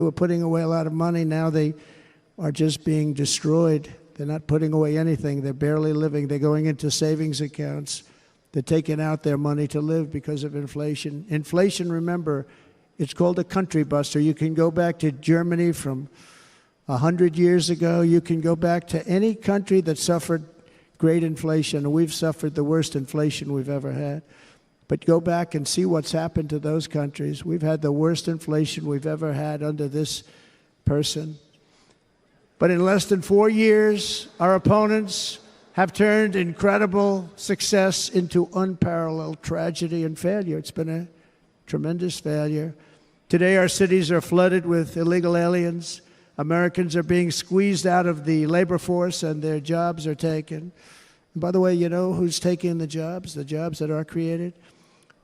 were putting away a lot of money. Now they are just being destroyed. They're not putting away anything. They're barely living. They're going into savings accounts. They're taking out their money to live because of inflation. Inflation, remember, it's called a country buster. You can go back to Germany from 100 years ago. You can go back to any country that suffered great inflation. We've suffered the worst inflation we've ever had. But go back and see what's happened to those countries. We've had the worst inflation we've ever had under this person. But in less than 4 years, our opponents have turned incredible success into unparalleled tragedy and failure. It's been a tremendous failure. Today, our cities are flooded with illegal aliens. Americans are being squeezed out of the labor force and their jobs are taken. And by the way, you know who's taking the jobs that are created?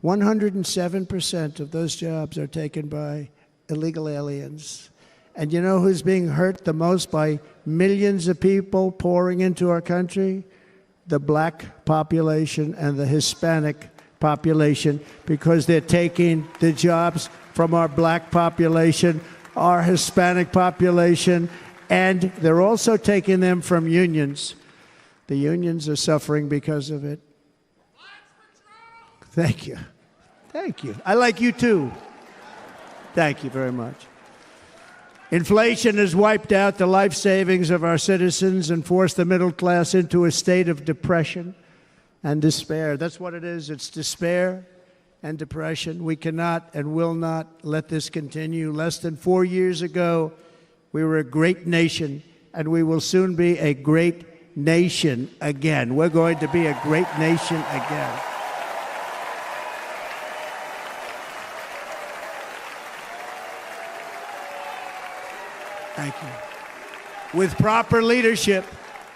107% of those jobs are taken by illegal aliens. And you know who's being hurt the most by millions of people pouring into our country? The black population and the Hispanic population, because they're taking the jobs from our black population, our Hispanic population, and they're also taking them from unions. The unions are suffering because of it. Thank you. Thank you. I like you too. Thank you very much. Inflation has wiped out the life savings of our citizens and forced the middle class into a state of depression and despair. That's what it is. It's despair and depression. We cannot and will not let this continue. Less than 4 years ago, we were a great nation, and we will soon be a great nation again. We're going to be a great nation again. Thank you. With proper leadership,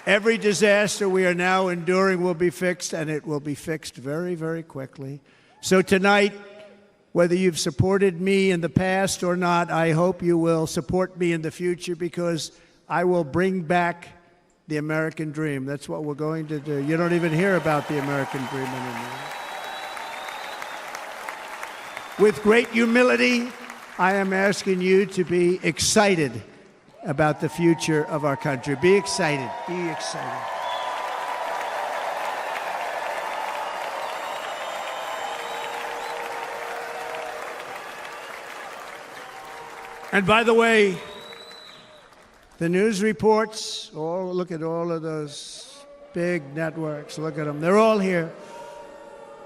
every disaster we are now enduring will be fixed, and it will be fixed very, very quickly. So tonight, whether you've supported me in the past or not, I hope you will support me in the future, because I will bring back the American dream. That's what we're going to do. You don't even hear about the American dream anymore. With great humility, I am asking you to be excited about the future of our country. Be excited. Be excited. And by the way, the news reports, look at all of those big networks. Look at them. They're all here.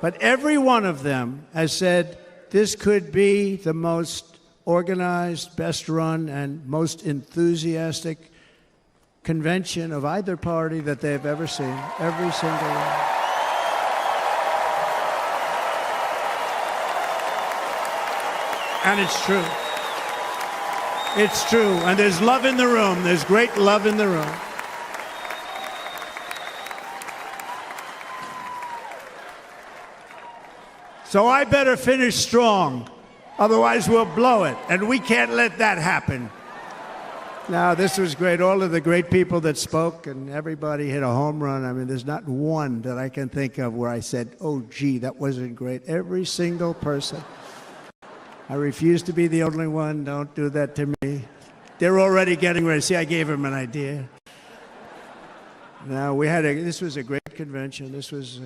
But every one of them has said this could be the most organized, best run, and most enthusiastic convention of either party that they've ever seen. Every single one. And it's true. It's true. And there's love in the room. There's great love in the room. So I better finish strong. Otherwise, we'll blow it, and we can't let that happen. Now, this was great. All of the great people that spoke, and everybody hit a home run. I mean, there's not one that I can think of where I said, oh, gee, that wasn't great. Every single person. I refuse to be the only one. Don't do that to me. They're already getting ready. See, I gave them an idea. Now, this was a great convention. This was,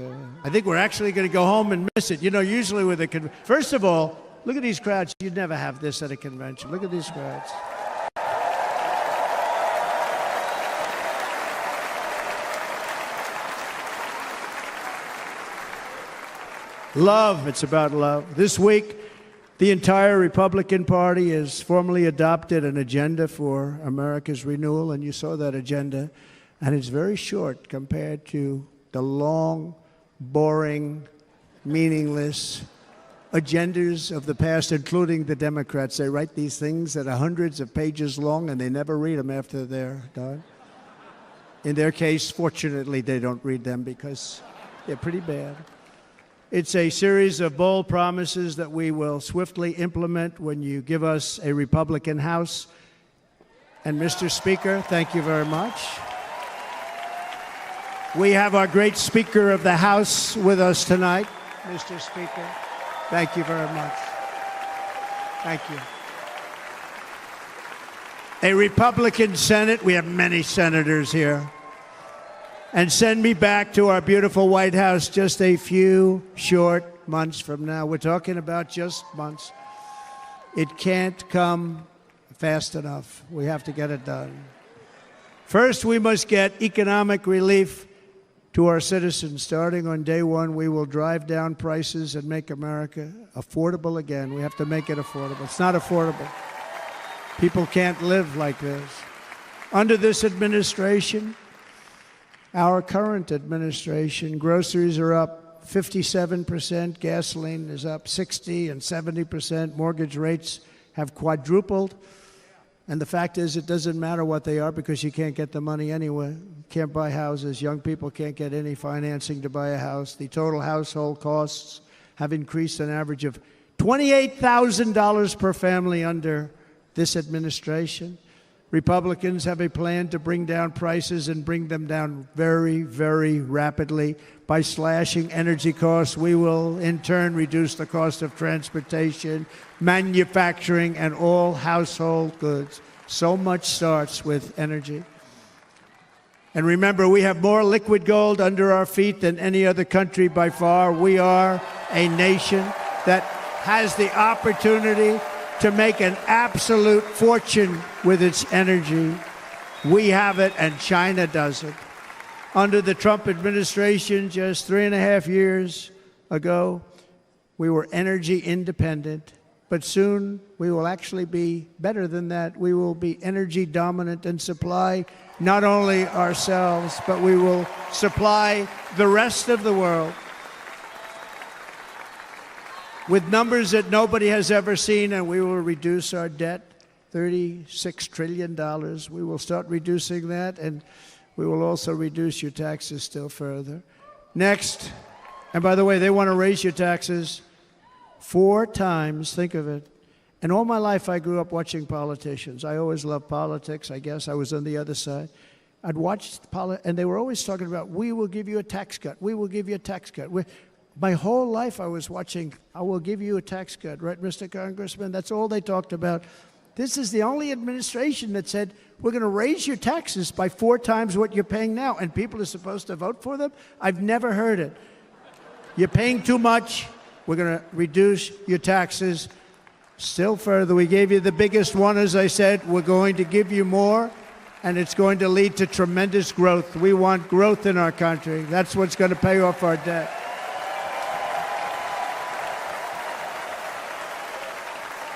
I think we're actually going to go home and miss it. You know, usually with a first of all, look at these crowds. You'd never have this at a convention. Look at these crowds. Love. It's about love. This week, the entire Republican Party has formally adopted an agenda for America's renewal, and you saw that agenda. And it's very short compared to the long, boring, meaningless agendas of the past, including the Democrats. They write these things that are hundreds of pages long, and they never read them after they're done. In their case, fortunately, they don't read them because they're pretty bad. It's a series of bold promises that we will swiftly implement when you give us a Republican House. And Mr. Speaker, thank you very much. We have our great Speaker of the House with us tonight. Mr. Speaker, thank you very much. Thank you. a Republican Senate, we have many senators here, and send me back to our beautiful White House just a few short months from now. We're talking about just months. It can't come fast enough. We have to get it done. First, we must get economic relief to our citizens. Starting on day one, we will drive down prices and make America affordable again. We have to make it affordable. It's not affordable. People can't live like this. Under this administration, our current administration, groceries are up 57%, gasoline is up 60 and 70%, mortgage rates have quadrupled. And the fact is, it doesn't matter what they are because you can't get the money anyway. You can't buy houses. Young people can't get any financing to buy a house. The total household costs have increased an average of $28,000 per family under this administration. Republicans have a plan to bring down prices and bring them down very, very rapidly. By slashing energy costs, we will in turn reduce the cost of transportation, manufacturing, and all household goods. So much starts with energy. And remember, we have more liquid gold under our feet than any other country by far. We are a nation that has the opportunity to make an absolute fortune with its energy. We have it, and China doesn't. Under the Trump administration, just 3.5 years ago, we were energy independent. But soon, we will actually be better than that. We will be energy dominant and supply not only ourselves, but we will supply the rest of the world with numbers that nobody has ever seen, and we will reduce our debt, $36 trillion. We will start reducing that, and we will also reduce your taxes still further. Next, and by the way, they want to raise your taxes 4 times, think of it. And all my life, I grew up watching politicians. I always loved politics. I guess I was on the other side. I'd watch and they were always talking about, we will give you a tax cut. We will give you a tax cut. My whole life I was watching, I will give you a tax cut, right, Mr. Congressman? That's all they talked about. This is the only administration that said, we're going to raise your taxes by 4 times what you're paying now, and people are supposed to vote for them? I've never heard it. You're paying too much. We're going to reduce your taxes still further. We gave you the biggest one, as I said. We're going to give you more, and it's going to lead to tremendous growth. We want growth in our country. That's what's going to pay off our debt.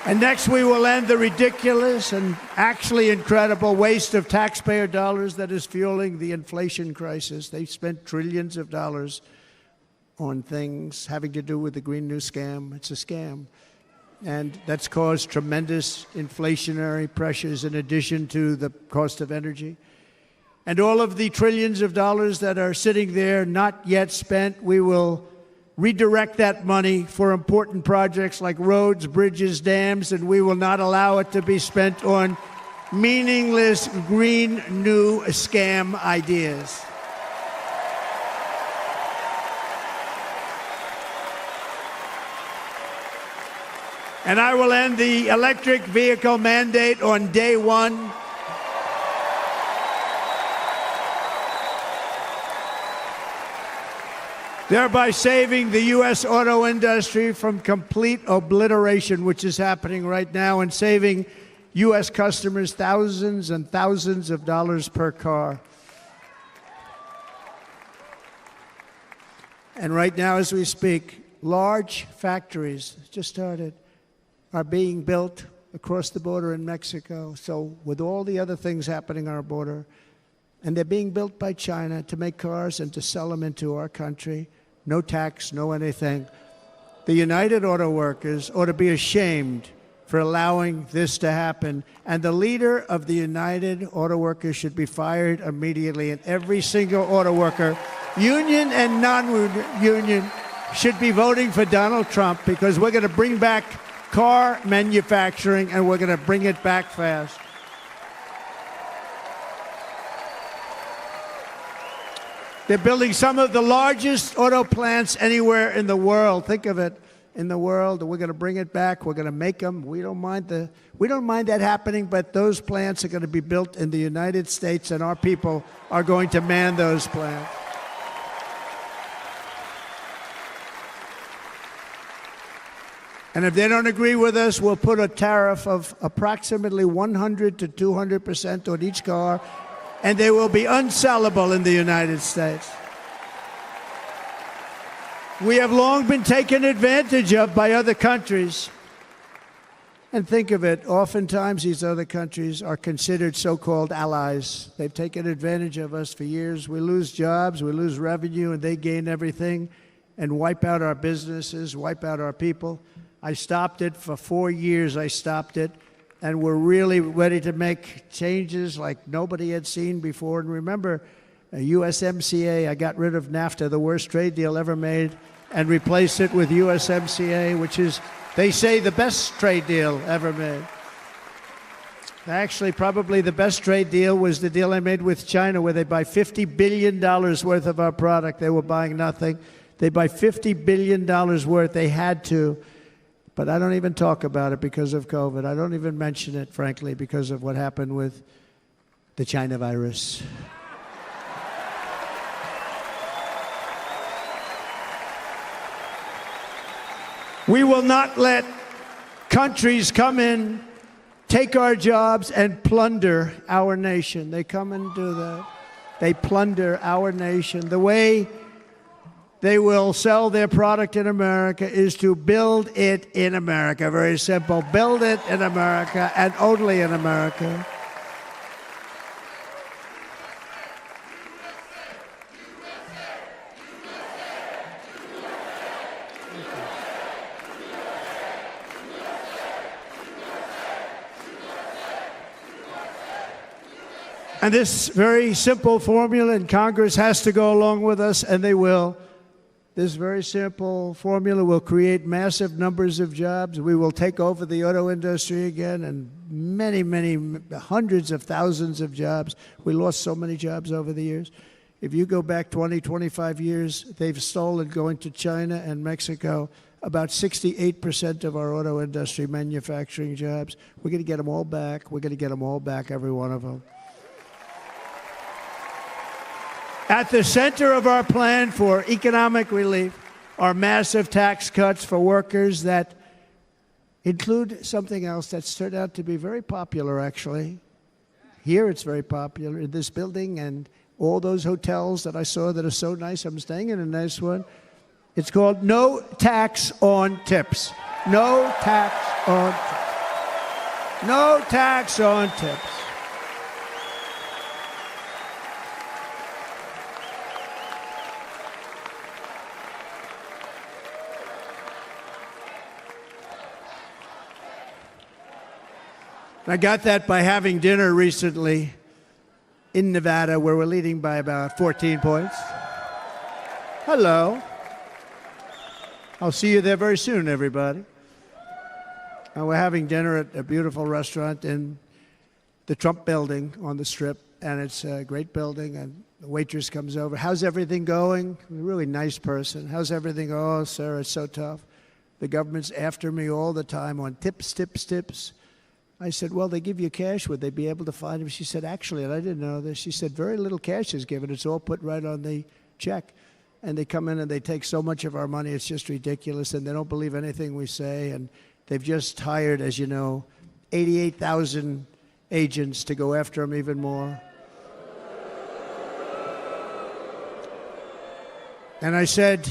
And next, we will end the ridiculous and actually incredible waste of taxpayer dollars that is fueling the inflation crisis. They've spent trillions of dollars on things having to do with the Green New Scam. It's a scam. And that's caused tremendous inflationary pressures in addition to the cost of energy. And all of the trillions of dollars that are sitting there not yet spent, we will redirect that money for important projects like roads, bridges, dams, and we will not allow it to be spent on meaningless Green New Scam ideas. And I will end the electric vehicle mandate on day one. Thereby saving the U.S. auto industry from complete obliteration, which is happening right now, and saving U.S. customers thousands and thousands of dollars per car. And right now, as we speak, large factories just started are being built across the border in Mexico. So with all the other things happening on our border, and they're being built by China to make cars and to sell them into our country. No tax, no anything. The United Auto Workers ought to be ashamed for allowing this to happen. And the leader of the United Auto Workers should be fired immediately. And every single auto worker, union and non-union, should be voting for Donald Trump, because we're going to bring back car manufacturing, and we're going to bring it back fast. They're building some of the largest auto plants anywhere in the world. Think of it. in the world, and we're going to bring it back. We're going to make them. We don't mind that happening, but those plants are going to be built in the United States, and our people are going to man those plants. And if they don't agree with us, we'll put a tariff of approximately 100 to 200% on each car, and they will be unsellable in the United States. We have long been taken advantage of by other countries. And think of it, oftentimes these other countries are considered so-called allies. They've taken advantage of us for years. We lose jobs, we lose revenue, and they gain everything and wipe out our businesses, wipe out our people. I stopped it for 4 years. I stopped it, and we're really ready to make changes like nobody had seen before. And remember, USMCA, I got rid of NAFTA, the worst trade deal ever made, and replaced it with USMCA, which is, they say, the best trade deal ever made. Actually, probably the best trade deal was the deal I made with China, where they buy $50 billion worth of our product. They were buying nothing. They buy $50 billion worth. They had to. But I don't even talk about it because of COVID. I don't even mention it, frankly, because of what happened with the China virus. We will not let countries come in, take our jobs, and plunder our nation. They come and do that. They plunder our nation. The way they will sell their product in America is to build it in America. Very simple. Build it in America and only in America. And this very simple formula, and Congress has to go along with us, and they will. This very simple formula will create massive numbers of jobs. We will take over the auto industry again, and many, many hundreds of thousands of jobs. We lost so many jobs over the years. If you go back 20, 25 years, they've stolen, going to China and Mexico, about 68% of our auto industry manufacturing jobs. We're going to get them all back. We're going to get them all back, every one of them. At the center of our plan for economic relief are massive tax cuts for workers that include something else that's turned out to be very popular, actually. Here it's very popular in this building and all those hotels that I saw that are so nice. I'm staying in a nice one. It's called no tax on tips. No tax on tips. No tax on tips. I got that by having dinner recently in Nevada, where we're leading by about 14 points. Hello. I'll see you there very soon, everybody. And we're having dinner at a beautiful restaurant in the Trump building on the Strip, and it's a great building, and the waitress comes over. How's everything going? A really nice person. How's everything? Oh, sir, it's so tough. The government's after me all the time on tips, tips, tips. I said, well, they give you cash. Would they be able to find him? She said, actually, and I didn't know this, she said, very little cash is given. It's all put right on the check. And they come in and they take so much of our money, it's just ridiculous. And they don't believe anything we say. And they've just hired, as you know, 88,000 agents to go after them even more. And I said,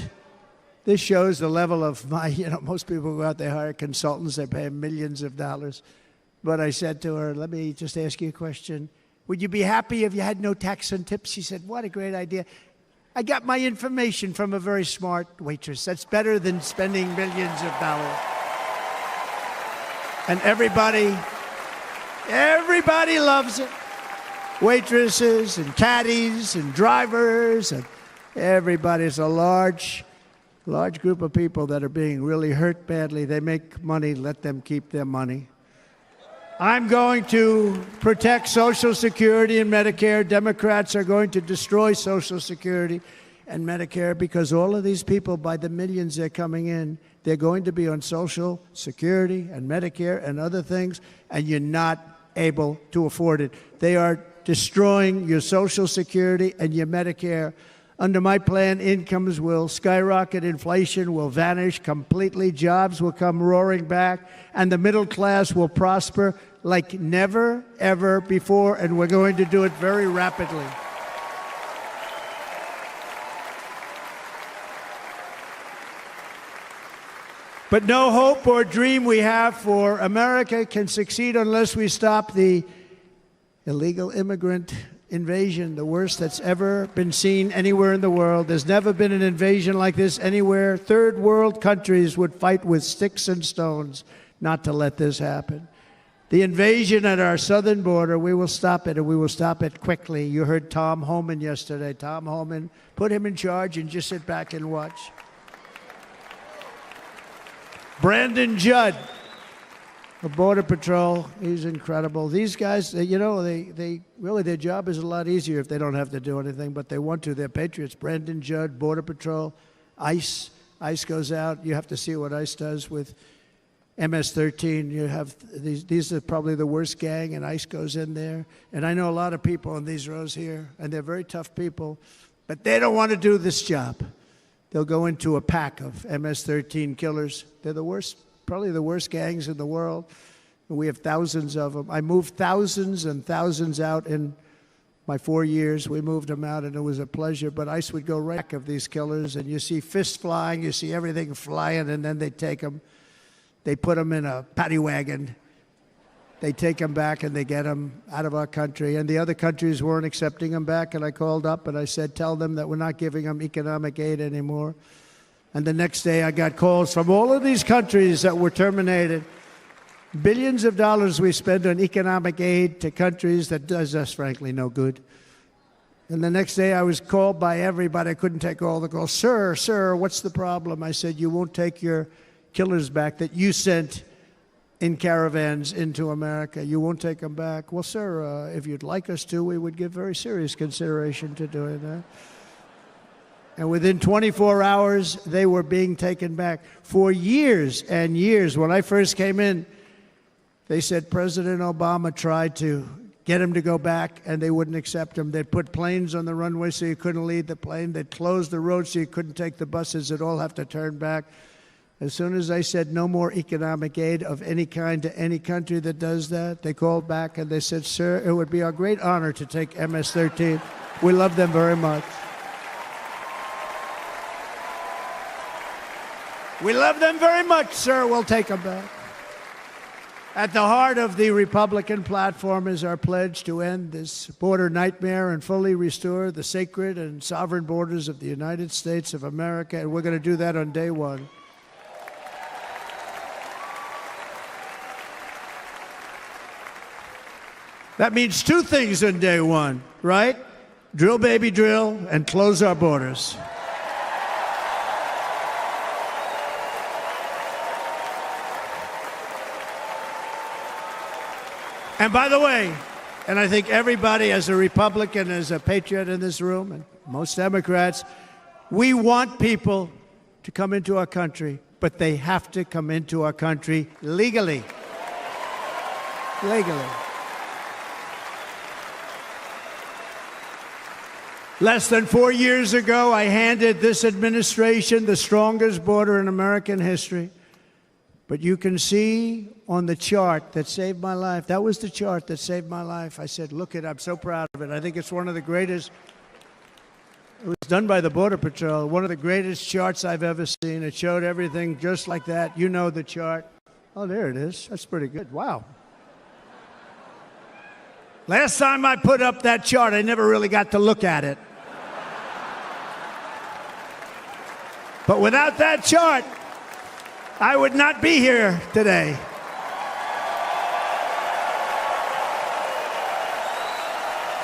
this shows the level of my, most people go out, they hire consultants, they pay millions of dollars. But I said to her, let me just ask you a question. Would you be happy if you had no tax on tips? She said, what a great idea. I got my information from a very smart waitress. That's better than spending millions of dollars. And everybody loves it. Waitresses and caddies and drivers and everybody. It's a large group of people that are being really hurt badly. They make money, let them keep their money. I'm going to protect Social Security and Medicare. Democrats are going to destroy Social Security and Medicare because all of these people, by the millions they're coming in, They're going to be on Social Security and Medicare and other things, and you're not able to afford it. They are destroying your Social Security and your Medicare. Under my plan, incomes will skyrocket, inflation will vanish completely, jobs will come roaring back, and the middle class will prosper like never, ever before, and we're going to do it very rapidly. But no hope or dream we have for America can succeed unless we stop the illegal immigrant invasion, the worst that's ever been seen anywhere in the world. There's never been an invasion like this anywhere. Third world countries would fight with sticks and stones not to let this happen. The invasion at our southern border, we will stop it, and we will stop it quickly. You heard Tom Homan yesterday. Tom Homan, put him in charge and just sit back and watch. Brandon Judd of Border Patrol, he's incredible. These guys, you know, they really, their job is a lot easier if they don't have to do anything, but they want to. They're patriots. Brandon Judd, Border Patrol, ICE. ICE goes out. You have to see what ICE does with MS-13. You have these are probably the worst gang, and ICE goes in there. And I know a lot of people in these rows here, and they're very tough people, but they don't want to do this job. They'll go into a pack of MS-13 killers. They're the worst, probably the worst gangs in the world. And we have thousands of them. I moved thousands and thousands out in my 4 years. We moved them out, and it was a pleasure. But ICE would go right of these killers, and you see fists flying, you see everything flying, and then they take them. They put them in a paddy wagon. They take them back, and they get them out of our country. And the other countries weren't accepting them back, and I called up, and I said, tell them that we're not giving them economic aid anymore. And the next day, I got calls from all of these countries that were terminated. Billions of dollars we spend on economic aid to countries that does us, frankly, no good. And the next day, I was called by everybody. I couldn't take all the calls. Sir, what's the problem? I said, you won't take your killers back that you sent in caravans into America. You won't take them back. Well, sir, if you'd like us to, we would give very serious consideration to doing that. And within 24 hours, they were being taken back. For years and years, when I first came in, they said President Obama tried to get him to go back, and they wouldn't accept him. They'd put planes on the runway so you couldn't leave the plane. They'd close the road so you couldn't take the buses. They'd all have to turn back. As soon as I said no more economic aid of any kind to any country that does that, they called back and they said, sir, it would be our great honor to take MS-13. We love them very much. We love them very much, sir. We'll take them back. At the heart of the Republican platform is our pledge to end this border nightmare and fully restore the sacred and sovereign borders of the United States of America, and we're going to do that on day one. That means two things on day one, right? Drill, baby, drill, and close our borders. And by the way, and I think everybody as a Republican, as a patriot in this room, and most Democrats, we want people to come into our country, but they have to come into our country legally. Legally. Less than 4 years ago, I handed this administration the strongest border in American history. But you can see on the chart that saved my life, that was the chart that saved my life. I said, look it, I'm so proud of it. I think it's one of the greatest, it was done by the Border Patrol, one of the greatest charts I've ever seen. It showed everything just like that. You know the chart. Oh, there it is. That's pretty good. Wow. Last time I put up that chart, I never really got to look at it. But without that chart, I would not be here today.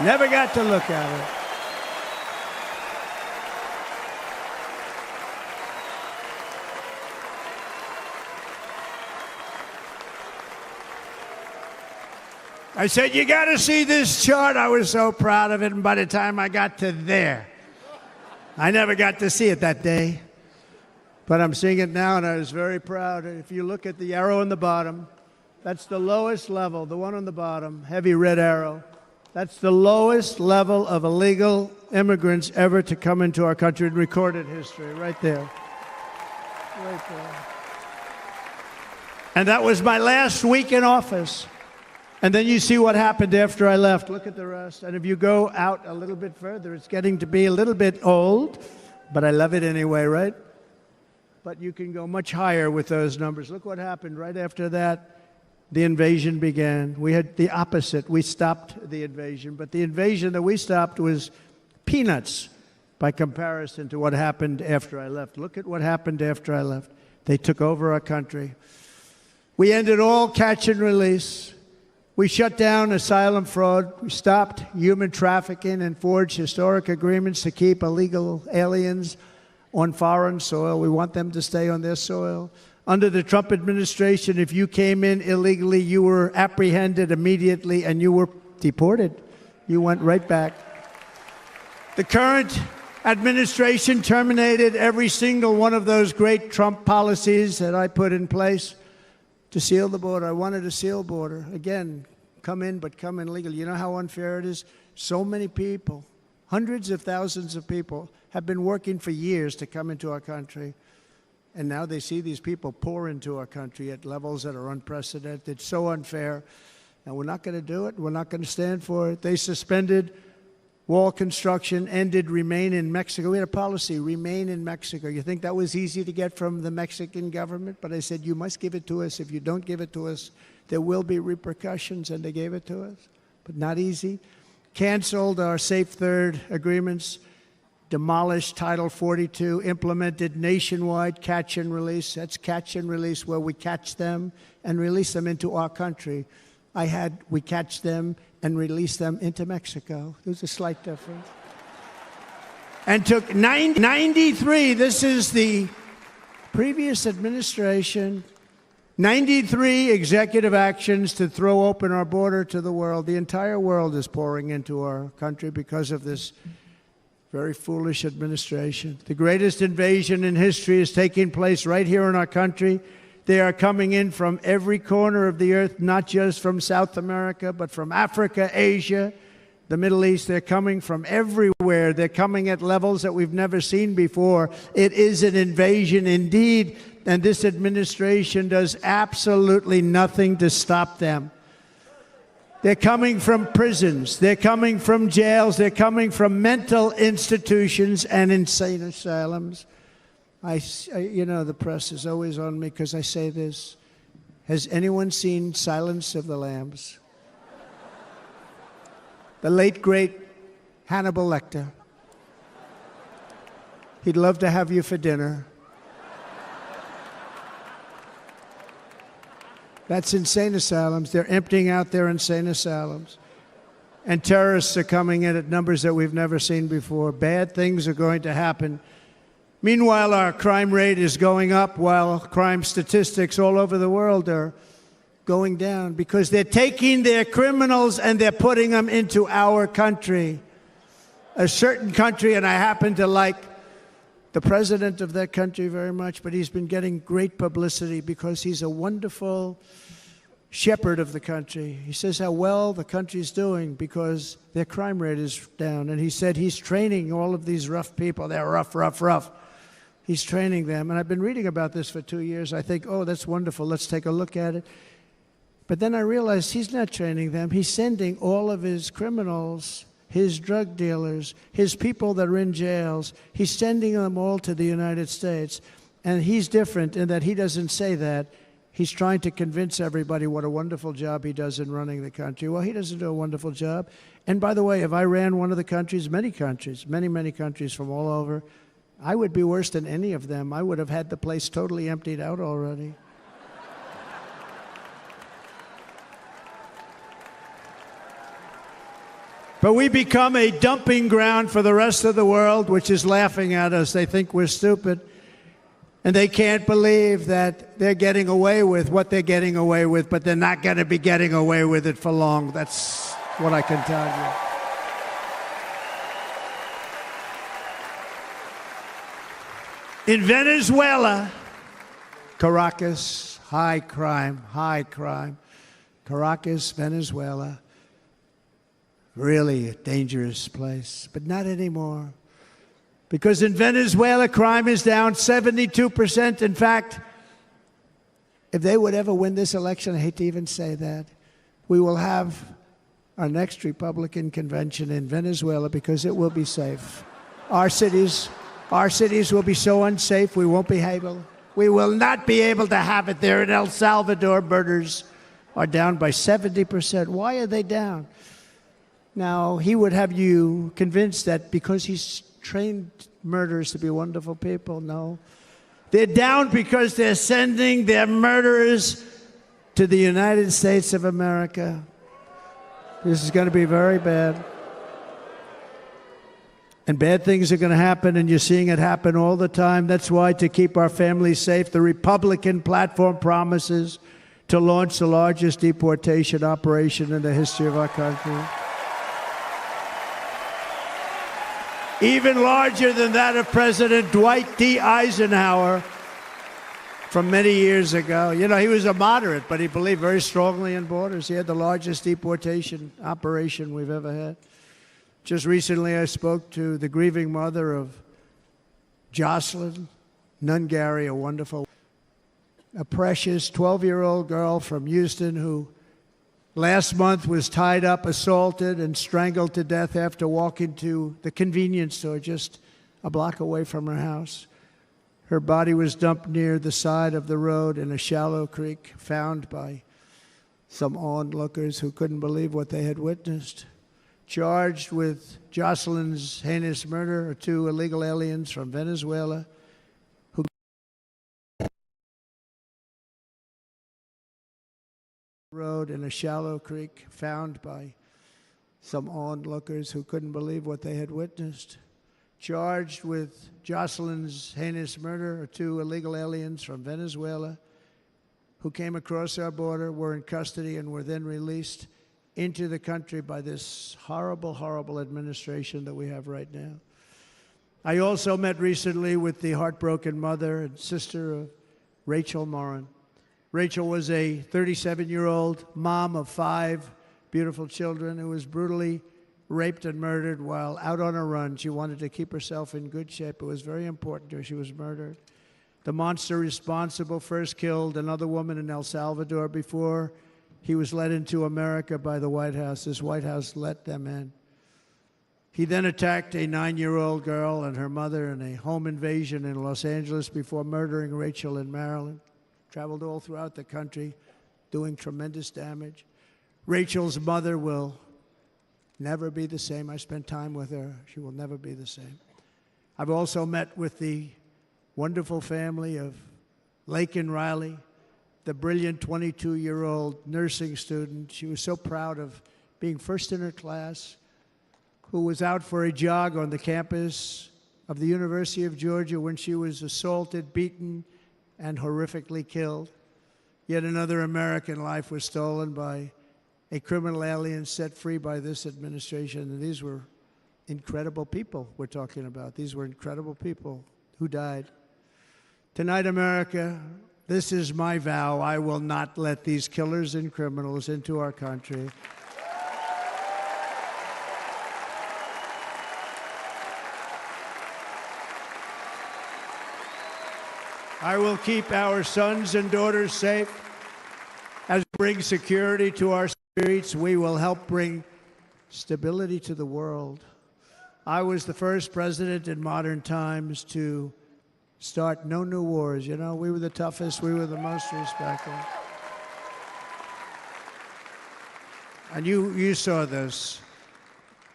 Never got to look at it. I said, you got to see this chart. I was so proud of it, and by the time I got to there, I never got to see it that day. But I'm seeing it now, and I was very proud. If you look at the arrow on the bottom, that's the lowest level, the one on the bottom, heavy red arrow. That's the lowest level of illegal immigrants ever to come into our country in recorded history, right there. Right there. And that was my last week in office. And then you see what happened after I left. Look at the rest. And if you go out a little bit further, it's getting to be a little bit old, but I love it anyway, right? But you can go much higher with those numbers. Look what happened right after that. The invasion began. We had the opposite. We stopped the invasion. But the invasion that we stopped was peanuts by comparison to what happened after I left. Look at what happened after I left. They took over our country. We ended all catch and release. We shut down asylum fraud. We stopped human trafficking and forged historic agreements to keep illegal aliens on foreign soil. We want them to stay on their soil. Under the Trump administration, if you came in illegally, you were apprehended immediately and you were deported. You went right back. The current administration terminated every single one of those great Trump policies that I put in place to seal the border. I wanted a sealed border. Again, come in, but come in legally. You know how unfair it is? So many people, hundreds of thousands of people, have been working for years to come into our country. And now they see these people pour into our country at levels that are unprecedented. It's so unfair. And we're not going to do it. We're not going to stand for it. They suspended wall construction, ended remain in Mexico. We had a policy, remain in Mexico. You think that was easy to get from the Mexican government? But I said, you must give it to us. If you don't give it to us, there will be repercussions. And they gave it to us. But not easy. Canceled our Safe Third agreements. Demolished Title 42, implemented nationwide catch and release. That's catch and release, where we catch them and release them into our country. We catch them and release them into Mexico. There's a slight difference. And took 93, this is the previous administration, 93 executive actions to throw open our border to the world. The entire world is pouring into our country because of this very foolish administration. The greatest invasion in history is taking place right here in our country. They are coming in from every corner of the earth, not just from South America, but from Africa, Asia, the Middle East. They're coming from everywhere. They're coming at levels that we've never seen before. It is an invasion indeed, and this administration does absolutely nothing to stop them. They're coming from prisons. They're coming from jails. They're coming from mental institutions and insane asylums. You know, the press is always on me because I say this. Has anyone seen Silence of the Lambs? The late, great Hannibal Lecter. He'd love to have you for dinner. That's insane asylums. They're emptying out their insane asylums. And terrorists are coming in at numbers that we've never seen before. Bad things are going to happen. Meanwhile, our crime rate is going up, while crime statistics all over the world are going down, because they're taking their criminals and they're putting them into our country. A certain country, and I happen to like the president of that country very much, but he's been getting great publicity because he's a wonderful shepherd of the country. He says how well the country's doing because their crime rate is down. And he said he's training all of these rough people. They're rough, rough, rough. He's training them. And I've been reading about this for 2 years. I think, oh, that's wonderful. Let's take a look at it. But then I realized he's not training them. He's sending all of his criminals, his drug dealers, his people that are in jails, he's sending them all to the United States. And he's different in that he doesn't say that. He's trying to convince everybody what a wonderful job he does in running the country. Well, he doesn't do a wonderful job. And by the way, if I ran one of the countries, many countries from all over, I would be worse than any of them. I would have had the place totally emptied out already. But we become a dumping ground for the rest of the world, which is laughing at us. They think we're stupid. And they can't believe that they're getting away with what they're getting away with, but they're not going to be getting away with it for long. That's what I can tell you. In Venezuela, Caracas, high crime, high crime. Caracas, Venezuela, really a dangerous place, but not anymore. Because in Venezuela, crime is down 72%. In fact, if they would ever win this election, I hate to even say that, we will have our next Republican convention in Venezuela because it will be safe. Our cities will be so unsafe, we won't be able. We will not be able to have it there. In El Salvador, murders are down by 70%. Why are they down? Now, he would have you convinced that because he's trained murderers to be wonderful people. No. They're down because they're sending their murderers to the United States of America. This is going to be very bad. And bad things are going to happen, and you're seeing it happen all the time. That's why, to keep our families safe, the Republican platform promises to launch the largest deportation operation in the history of our country. Even larger than that of President Dwight D. Eisenhower from many years ago. You know, he was a moderate, but he believed very strongly in borders. He had the largest deportation operation we've ever had. Just recently, I spoke to the grieving mother of Jocelyn Nungary, a precious 12-year-old girl from Houston who last month was tied up, assaulted, and strangled to death after walking to the convenience store just a block away from her house. Her body was dumped near the side of the road in a shallow creek, found by some onlookers who couldn't believe what they had witnessed. Charged with Jocelyn's heinous murder are 2 illegal aliens from Venezuela who road in a shallow creek, found by some onlookers who couldn't believe what they had witnessed. Charged with Jocelyn's heinous murder are 2 illegal aliens from Venezuela who came across our border, were in custody, and were then released into the country by this horrible, horrible administration that we have right now. I also met recently with the heartbroken mother and sister of Rachel Morin. Rachel was a 37-year-old mom of 5 beautiful children who was brutally raped and murdered while out on a run. She wanted to keep herself in good shape. It was very important to her. She was murdered. The monster responsible first killed another woman in El Salvador before he was led into America by the White House. This White House let them in. He then attacked a 9-year-old girl and her mother in a home invasion in Los Angeles before murdering Rachel in Maryland. Traveled all throughout the country, doing tremendous damage. Rachel's mother will never be the same. I spent time with her. She will never be the same. I've also met with the wonderful family of Laken Riley, the brilliant 22-year-old nursing student. She was so proud of being first in her class, who was out for a jog on the campus of the University of Georgia when she was assaulted, beaten, and horrifically killed. Yet another American life was stolen by a criminal alien set free by this administration. And these were incredible people we're talking about. These were incredible people who died. Tonight, America, this is my vow. I will not let these killers and criminals into our country. I will keep our sons and daughters safe. As we bring security to our streets, we will help bring stability to the world. I was the first president in modern times to start no new wars. You know, we were the toughest, we were the most respected. And you saw this.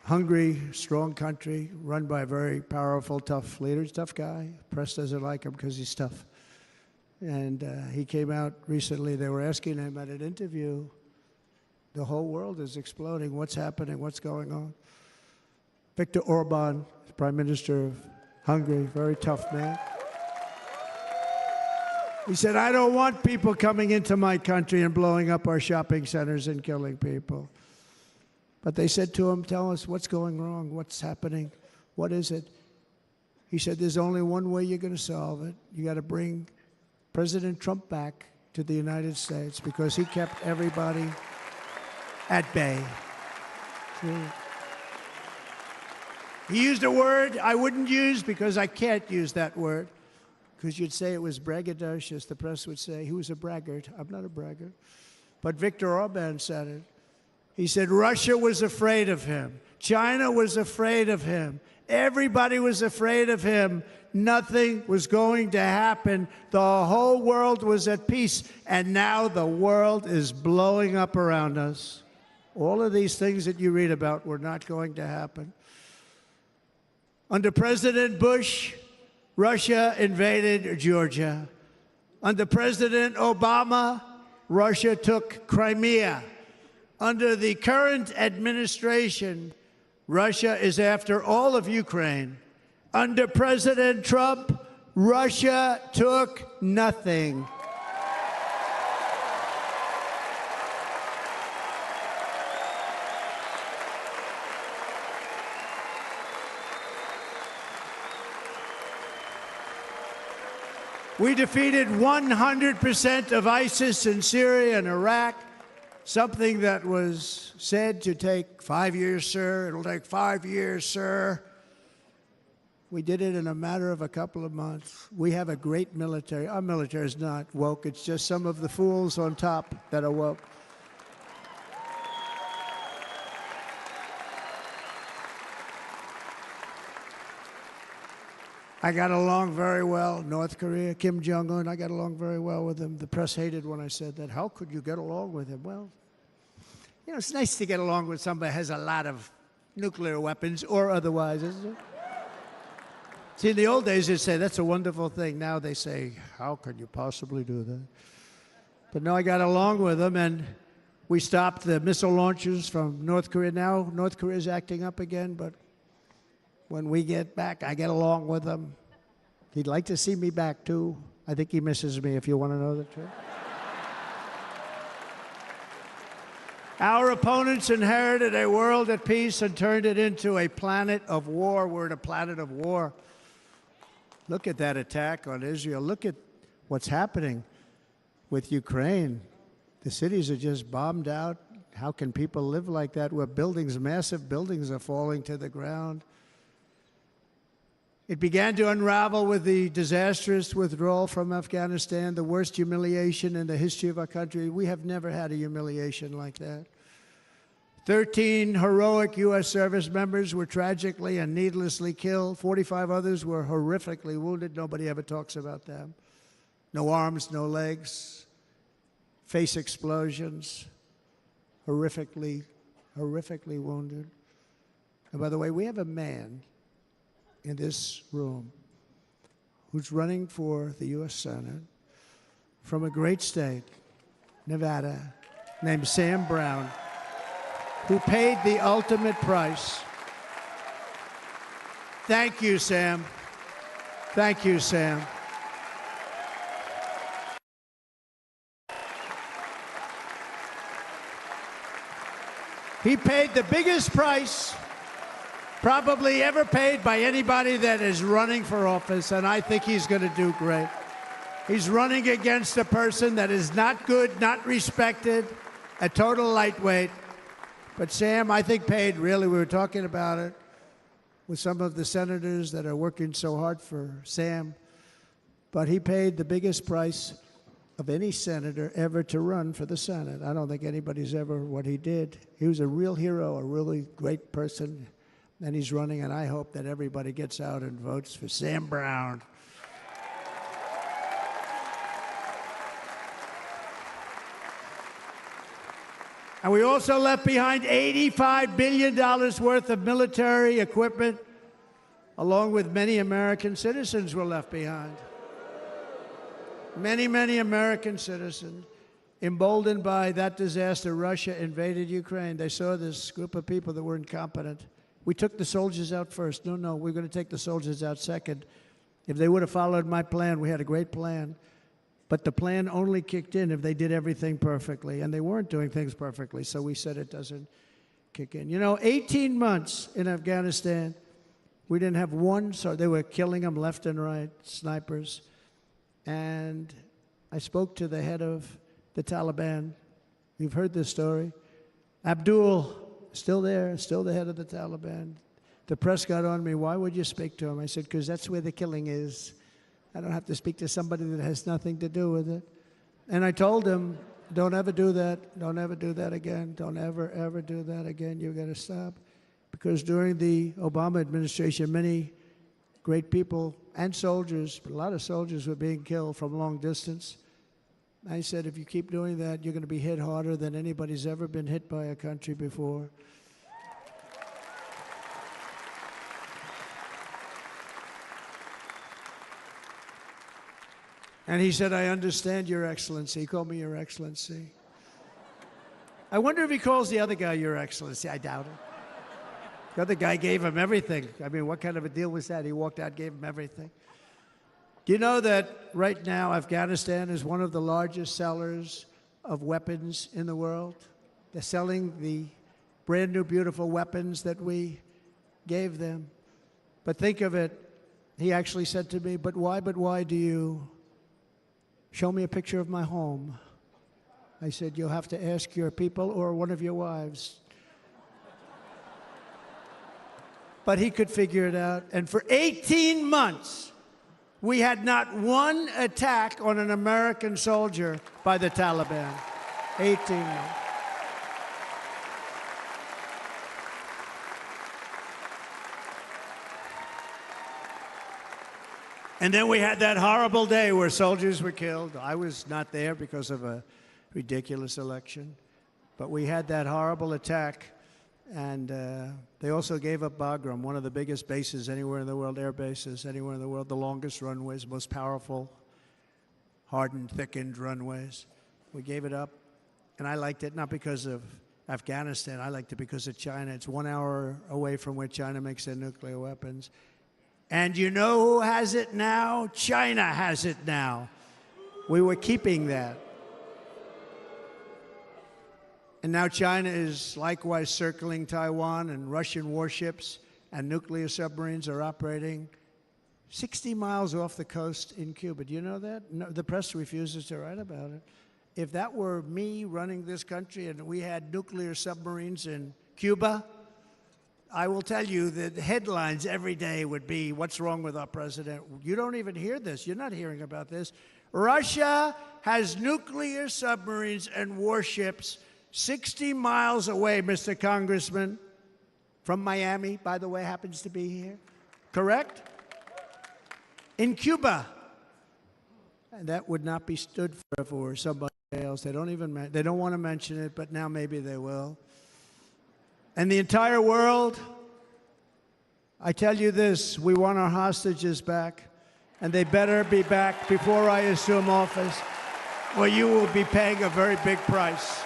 Hungry, strong country, run by a very powerful, tough leader, tough guy. Press doesn't like him because he's tough. And he came out recently, they were asking him at an interview, the whole world is exploding, what's happening, what's going on? Viktor Orban, Prime Minister of Hungary, very tough man. He said, I don't want people coming into my country and blowing up our shopping centers and killing people. But they said to him, tell us what's going wrong, what's happening, what is it? He said, there's only one way you're going to solve it. You got to bring President Trump back to the United States because he kept everybody at bay. He used a word I wouldn't use because I can't use that word, because you'd say it was braggadocious. The press would say he was a braggart. I'm not a braggart. But Viktor Orban said it. He said Russia was afraid of him. China was afraid of him. Everybody was afraid of him. Nothing was going to happen. The whole world was at peace. And now the world is blowing up around us. All of these things that you read about were not going to happen. Under President Bush, Russia invaded Georgia. Under President Obama, Russia took Crimea. Under the current administration, Russia is after all of Ukraine. Under President Trump, Russia took nothing. We defeated 100% of ISIS in Syria and Iraq, something that was said to take 5 years, sir. It'll take 5 years, sir. We did it in a matter of a couple of months. We have a great military. Our military is not woke. It's just some of the fools on top that are woke. I got along very well. North Korea, Kim Jong-un, I got along very well with him. The press hated when I said that. How could you get along with him? Well, you know, it's nice to get along with somebody who has a lot of nuclear weapons or otherwise, isn't it? See, in the old days, they'd say, that's a wonderful thing. Now they say, how could you possibly do that? But no, I got along with him, and we stopped the missile launches from North Korea. Now North Korea is acting up again, but when we get back, I get along with him. He'd like to see me back, too. I think he misses me, if you want to know the truth. Our opponents inherited a world at peace and turned it into a planet of war. We're in a planet of war. Look at that attack on Israel. Look at what's happening with Ukraine. The cities are just bombed out. How can people live like that where buildings, massive buildings, are falling to the ground? It began to unravel with the disastrous withdrawal from Afghanistan, the worst humiliation in the history of our country. We have never had a humiliation like that. 13 heroic U.S. service members were tragically and needlessly killed. 45 others were horrifically wounded. Nobody ever talks about them. No arms, no legs, face explosions, horrifically wounded. And by the way, we have a man in this room who's running for the U.S. Senate from a great state, Nevada, named Sam Brown, who paid the ultimate price. Thank you, Sam. Thank you, Sam. He paid the biggest price probably ever paid by anybody that is running for office, and I think he's going to do great. He's running against a person that is not good, not respected, a total lightweight. But Sam, I think, paid, really, we were talking about it with some of the senators that are working so hard for Sam, but he paid the biggest price of any senator ever to run for the Senate. I don't think anybody's ever what he did. He was a real hero, a really great person. And he's running, and I hope that everybody gets out and votes for Sam Brown. And we also left behind $85 billion worth of military equipment, along with many American citizens were left behind. Many, many American citizens. Emboldened by that disaster, Russia invaded Ukraine. They saw this group of people that were incompetent. We took the soldiers out first. No, we're going to take the soldiers out second. If they would have followed my plan, we had a great plan. But the plan only kicked in if they did everything perfectly, and they weren't doing things perfectly, so we said it doesn't kick in. You know, 18 months in Afghanistan, We didn't have one, so they were killing them left and right, snipers. And I spoke to the head of the Taliban. You've heard this story. Abdul, still there, still the head of the Taliban. The press got on me, why would you speak to him? I said, because that's where the killing is. I don't have to speak to somebody that has nothing to do with it. And I told him, don't ever do that. Don't ever do that again. Don't ever, ever do that again. You've got to stop. Because during the Obama administration, many great people and soldiers, but a lot of soldiers were being killed from long distance. I said, if you keep doing that, you're going to be hit harder than anybody's ever been hit by a country before. And he said, I understand, Your Excellency. He called me Your Excellency. I wonder if he calls the other guy Your Excellency. I doubt it. The other guy gave him everything. I mean, what kind of a deal was that? He walked out, gave him everything. Do you know that right now Afghanistan is one of the largest sellers of weapons in the world? They're selling the brand new, beautiful weapons that we gave them. But think of it, he actually said to me, but why do you show me a picture of my home? I said, you'll have to ask your people or one of your wives. But he could figure it out. And for 18 months, we had not one attack on an American soldier by the Taliban. 18 months. And then we had that horrible day where soldiers were killed. I was not there because of a ridiculous election. But we had that horrible attack. And they also gave up Bagram, one of the biggest bases anywhere in the world, air bases anywhere in the world, the longest runways, most powerful, hardened, thickened runways. We gave it up. And I liked it not because of Afghanistan. I liked it because of China. It's 1 hour away from where China makes their nuclear weapons. And you know who has it now? China has it now. We were keeping that. And now China is likewise circling Taiwan, and Russian warships and nuclear submarines are operating 60 miles off the coast in Cuba. Do you know that? No, the press refuses to write about it. If that were me running this country and we had nuclear submarines in Cuba, I will tell you that the headlines every day would be, what's wrong with our president? You don't even hear this. You're not hearing about this. Russia has nuclear submarines and warships 60 miles away, Mr. Congressman, from Miami, by the way, happens to be here. Correct? In Cuba. And that would not be stood for for somebody else. They don't want to mention it, but now maybe they will. And the entire world, I tell you this, we want our hostages back, and they better be back before I assume office, or you will be paying a very big price.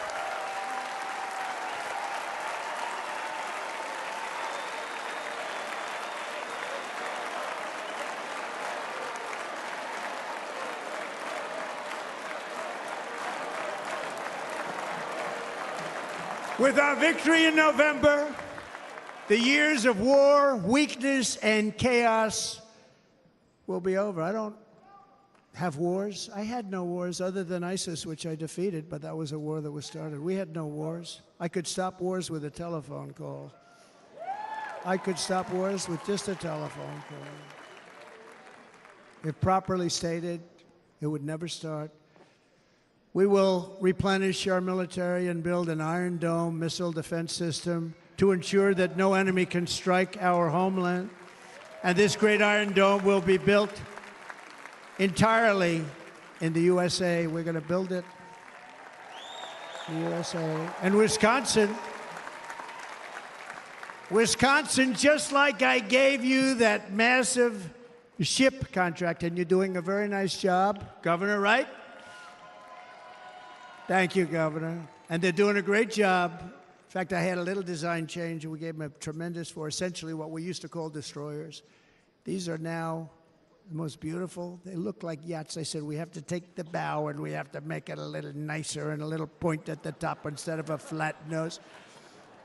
With our victory in November, the years of war, weakness, and chaos will be over. I don't have wars. I had no wars other than ISIS, which I defeated, but that was a war that was started. We had no wars. I could stop wars with a telephone call. I could stop wars with just a telephone call. If properly stated, it would never start. We will replenish our military and build an Iron Dome missile defense system to ensure that no enemy can strike our homeland. And this great Iron Dome will be built entirely in the USA. We're going to build it in the USA. And Wisconsin, just like I gave you that massive ship contract, and you're doing a very nice job, Governor, right? Thank you, Governor. And they're doing a great job. In fact, I had a little design change, and we gave them a tremendous for essentially what we used to call destroyers. These are now the most beautiful. They look like yachts. I said, we have to take the bow, and we have to make it a little nicer and a little point at the top instead of a flat nose.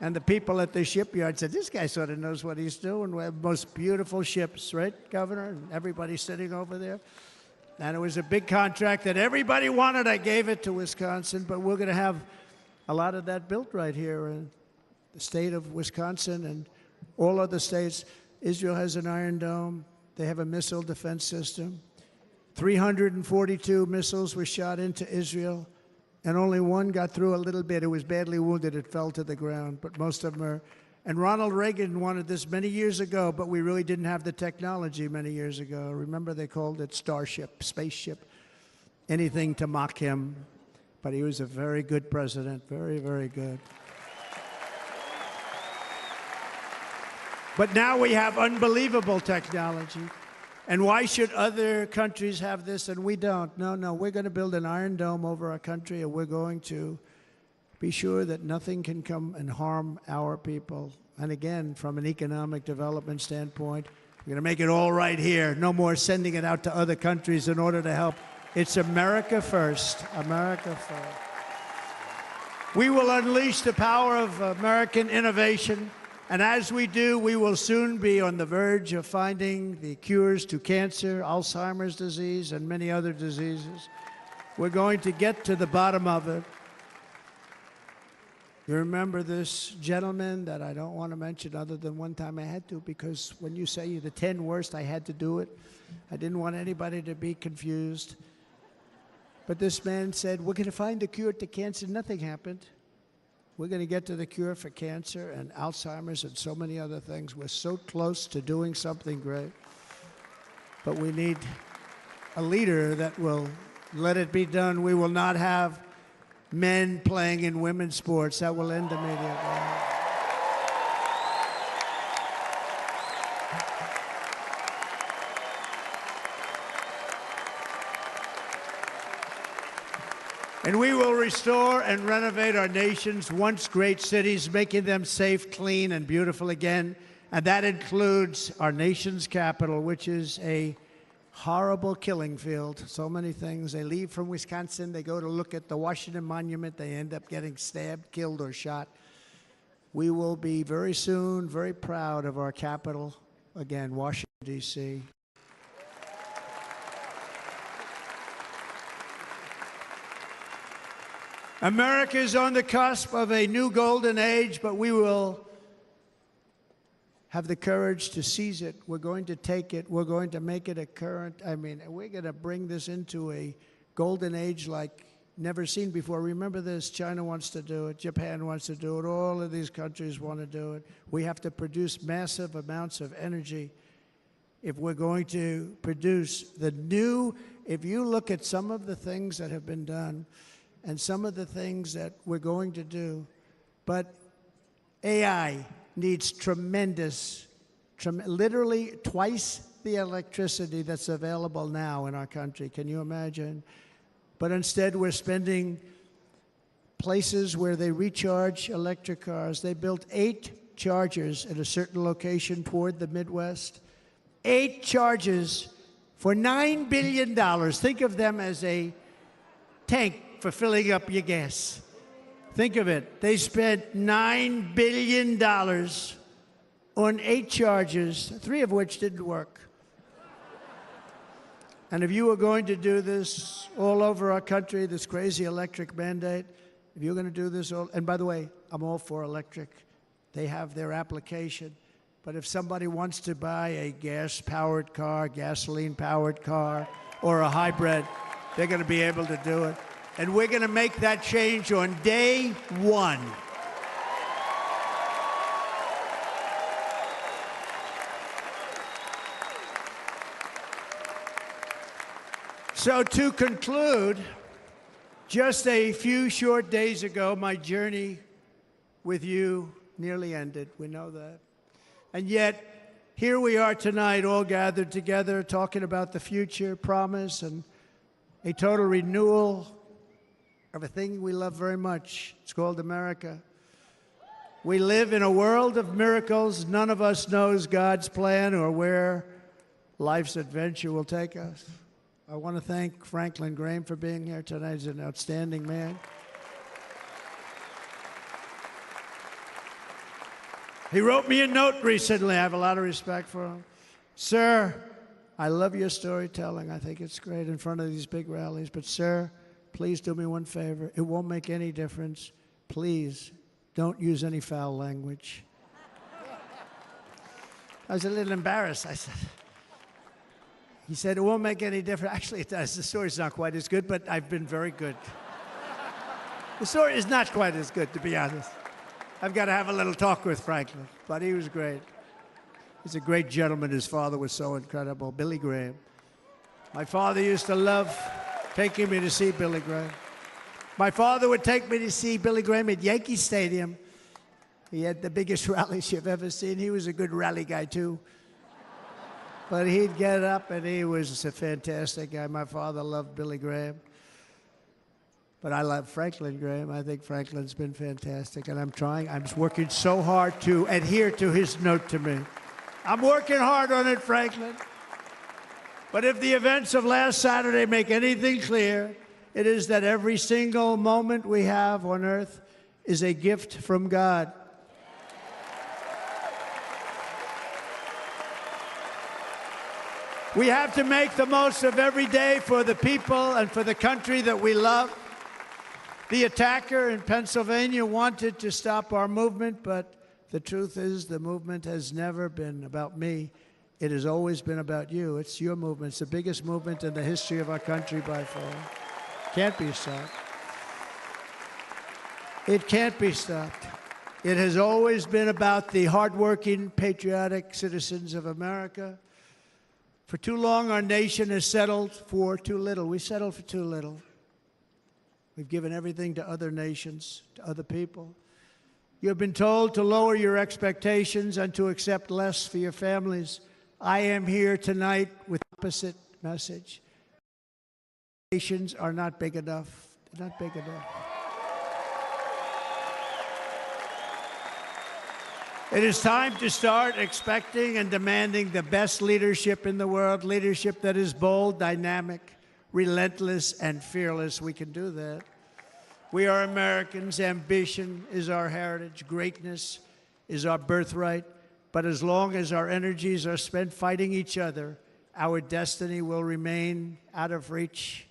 And the people at the shipyard said, this guy sort of knows what he's doing. We have the most beautiful ships, right, Governor? And everybody sitting over there. And it was a big contract that everybody wanted. I gave it to Wisconsin, but we're going to have a lot of that built right here in the state of Wisconsin and all other states. Israel has an Iron Dome. They have a missile defense system. 342 missiles were shot into Israel, and only one got through a little bit. It was badly wounded. It fell to the ground, but most of them are. And Ronald Reagan wanted this many years ago, but we really didn't have the technology many years ago. Remember, they called it Starship, spaceship, anything to mock him. But he was a very good president, very, very good. But now we have unbelievable technology. And why should other countries have this and we don't? No, we're going to build an Iron Dome over our country, and we're going to be sure that nothing can come and harm our people. And again, from an economic development standpoint, we're going to make it all right here. No more sending it out to other countries in order to help. It's America first. America first. We will unleash the power of American innovation. And as we do, we will soon be on the verge of finding the cures to cancer, Alzheimer's disease, and many other diseases. We're going to get to the bottom of it. You remember this gentleman that I don't want to mention other than one time I had to, because when you say the 10 worst, I had to do it. I didn't want anybody to be confused. But this man said, we're going to find a cure to cancer. Nothing happened. We're going to get to the cure for cancer and Alzheimer's and so many other things. We're so close to doing something great. But we need a leader that will let it be done. We will not have men playing in women's sports. That will end immediately. And we will restore and renovate our nation's once great cities, making them safe, clean, and beautiful again. And that includes our nation's capital, which is a horrible killing field. So many things. They leave from Wisconsin, they go to look at the Washington Monument, they end up getting stabbed, killed, or shot. We will be very soon very proud of our capital, again, Washington, D.C. America is on the cusp of a new golden age, but we will have the courage to seize it. We're going to take it. We're going to make it a current. We're going to bring this into a golden age like never seen before. Remember this, China wants to do it. Japan wants to do it. All of these countries want to do it. We have to produce massive amounts of energy if we're going to produce the new. If you look at some of the things that have been done, and some of the things that we're going to do. But AI needs literally twice the electricity that's available now in our country. Can you imagine? But instead, we're spending places where they recharge electric cars. They built 8 chargers at a certain location toward the Midwest. 8 chargers for $9 billion. Think of them as a tank for filling up your gas. Think of it. They spent $9 billion on 8 chargers, 3 of which didn't work. And if you were going to do this all over our country, this crazy electric mandate, if you're going to do this all, and by the way, I'm all for electric. They have their application. But if somebody wants to buy a gas-powered car, gasoline-powered car, or a hybrid, they're going to be able to do it. And we're going to make that change on day 1. So to conclude, just a few short days ago, my journey with you nearly ended. We know that. And yet, here we are tonight, all gathered together, talking about the future, promise, and a total renewal of a thing we love very much. It's called America. We live in a world of miracles. None of us knows God's plan or where life's adventure will take us. I want to thank Franklin Graham for being here tonight. He's an outstanding man. He wrote me a note recently. I have a lot of respect for him. Sir, I love your storytelling. I think it's great in front of these big rallies. But, sir, please do me one favor. It won't make any difference. Please don't use any foul language. I was a little embarrassed. I said, he said, it won't make any difference. Actually, it does. The story's not quite as good, but I've been very good. The story is not quite as good, to be honest. I've got to have a little talk with Franklin, but he was great. He's a great gentleman. His father was so incredible, Billy Graham. My father used to love taking me to see Billy Graham. My father would take me to see Billy Graham at Yankee Stadium. He had the biggest rallies you've ever seen. He was a good rally guy, too. But he'd get up, and he was a fantastic guy. My father loved Billy Graham. But I love Franklin Graham. I think Franklin's been fantastic, and I'm working so hard to adhere to his note to me. I'm working hard on it, Franklin. But if the events of last Saturday make anything clear, it is that every single moment we have on earth is a gift from God. We have to make the most of every day for the people and for the country that we love. The attacker in Pennsylvania wanted to stop our movement, but the truth is the movement has never been about me. It has always been about you. It's your movement. It's the biggest movement in the history of our country by far. Can't be stopped. It can't be stopped. It has always been about the hardworking, patriotic citizens of America. For too long, our nation has settled for too little. We settled for too little. We've given everything to other nations, to other people. You've been told to lower your expectations and to accept less for your families. I am here tonight with the opposite message. Nations are not big enough. They're not big enough. It is time to start expecting and demanding the best leadership in the world, leadership that is bold, dynamic, relentless, and fearless. We can do that. We are Americans. Ambition is our heritage. Greatness is our birthright. But as long as our energies are spent fighting each other, our destiny will remain out of reach,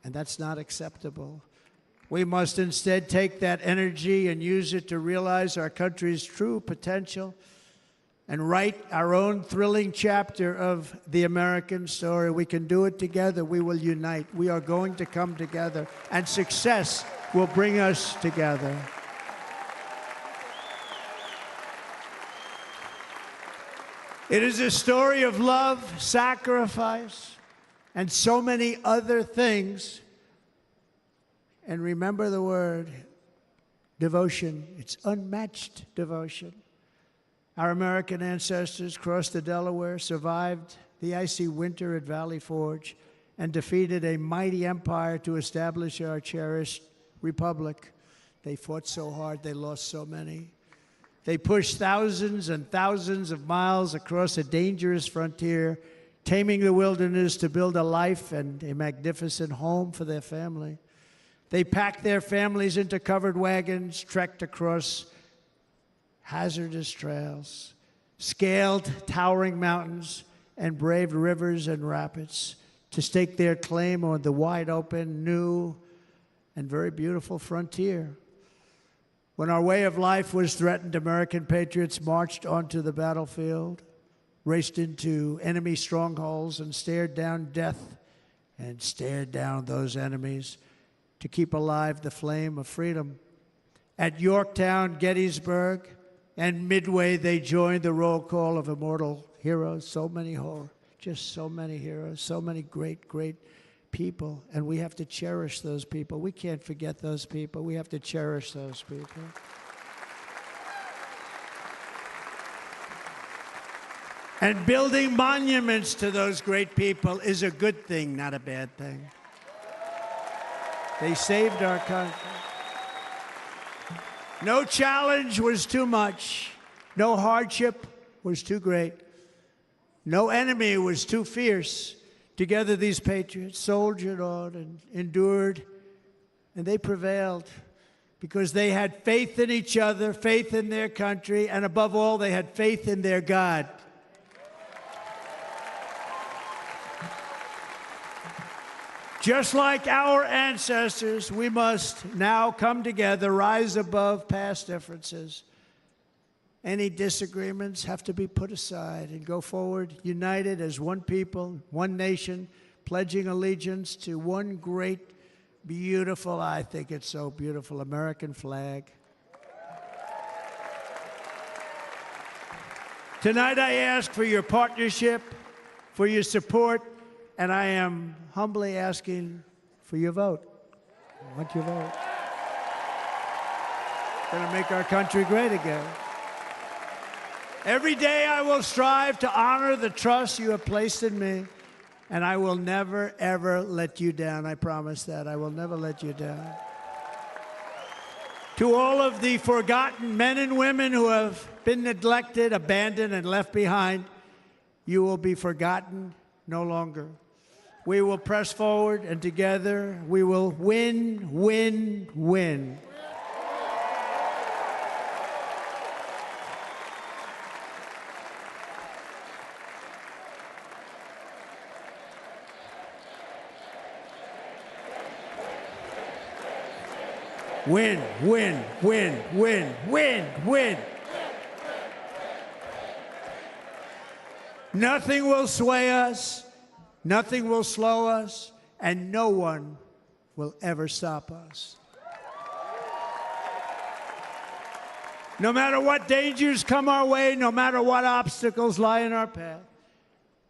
and that's not acceptable. We must instead take that energy and use it to realize our country's true potential and write our own thrilling chapter of the American story. We can do it together. We will unite. We are going to come together, and success will bring us together. It is a story of love, sacrifice, and so many other things. And remember the word, devotion. It's unmatched devotion. Our American ancestors crossed the Delaware, survived the icy winter at Valley Forge, and defeated a mighty empire to establish our cherished republic. They fought so hard, they lost so many. They pushed thousands and thousands of miles across a dangerous frontier, taming the wilderness to build a life and a magnificent home for their family. They packed their families into covered wagons, trekked across hazardous trails, scaled towering mountains, and braved rivers and rapids to stake their claim on the wide-open, new, and very beautiful frontier. When our way of life was threatened, American patriots marched onto the battlefield, raced into enemy strongholds, and stared down death and stared down those enemies to keep alive the flame of freedom. At Yorktown, Gettysburg, and Midway, they joined the roll call of immortal heroes. So many just so many heroes, so many great, great people. And we have to cherish those people. We can't forget those people. We have to cherish those people. And building monuments to those great people is a good thing, not a bad thing. They saved our country. No challenge was too much. No hardship was too great. No enemy was too fierce. Together, these patriots soldiered on and endured, and they prevailed. because they had faith in each other, faith in their country, and above all, they had faith in their God. Just like our ancestors, we must now come together, rise above past differences. Any disagreements have to be put aside and go forward, united as one people, one nation, pledging allegiance to one great, beautiful, I think it's so beautiful, American flag. Tonight I ask for your partnership, for your support, and I am humbly asking for your vote. I want your vote. It's going to make our country great again. Every day I will strive to honor the trust you have placed in me, and I will never, ever let you down. I promise that. I will never let you down. To all of the forgotten men and women who have been neglected, abandoned, and left behind, you will be forgotten no longer. We will press forward, and together we will win, win, win. Win, win, win, win, win, win. Nothing will sway us, nothing will slow us, and no one will ever stop us. No matter what dangers come our way, no matter what obstacles lie in our path,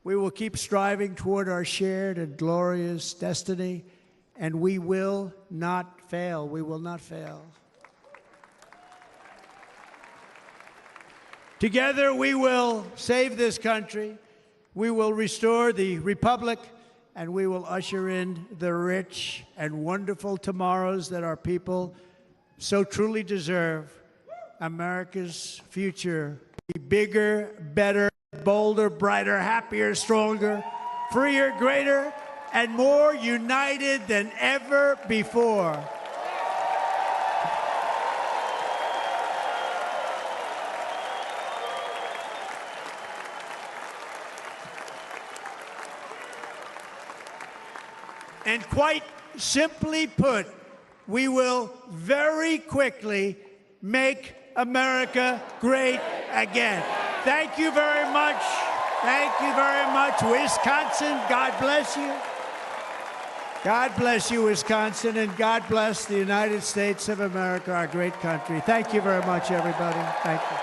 we will keep striving toward our shared and glorious destiny, and we will not fail. We will not fail. Together, we will save this country, we will restore the republic, and we will usher in the rich and wonderful tomorrows that our people so truly deserve. America's future will be bigger, better, bolder, brighter, happier, stronger, freer, greater, and more united than ever before. And quite simply put, we will very quickly make America great again. Thank you very much. Thank you very much, Wisconsin. God bless you. God bless you, Wisconsin, and God bless the United States of America, our great country. Thank you very much, everybody. Thank you.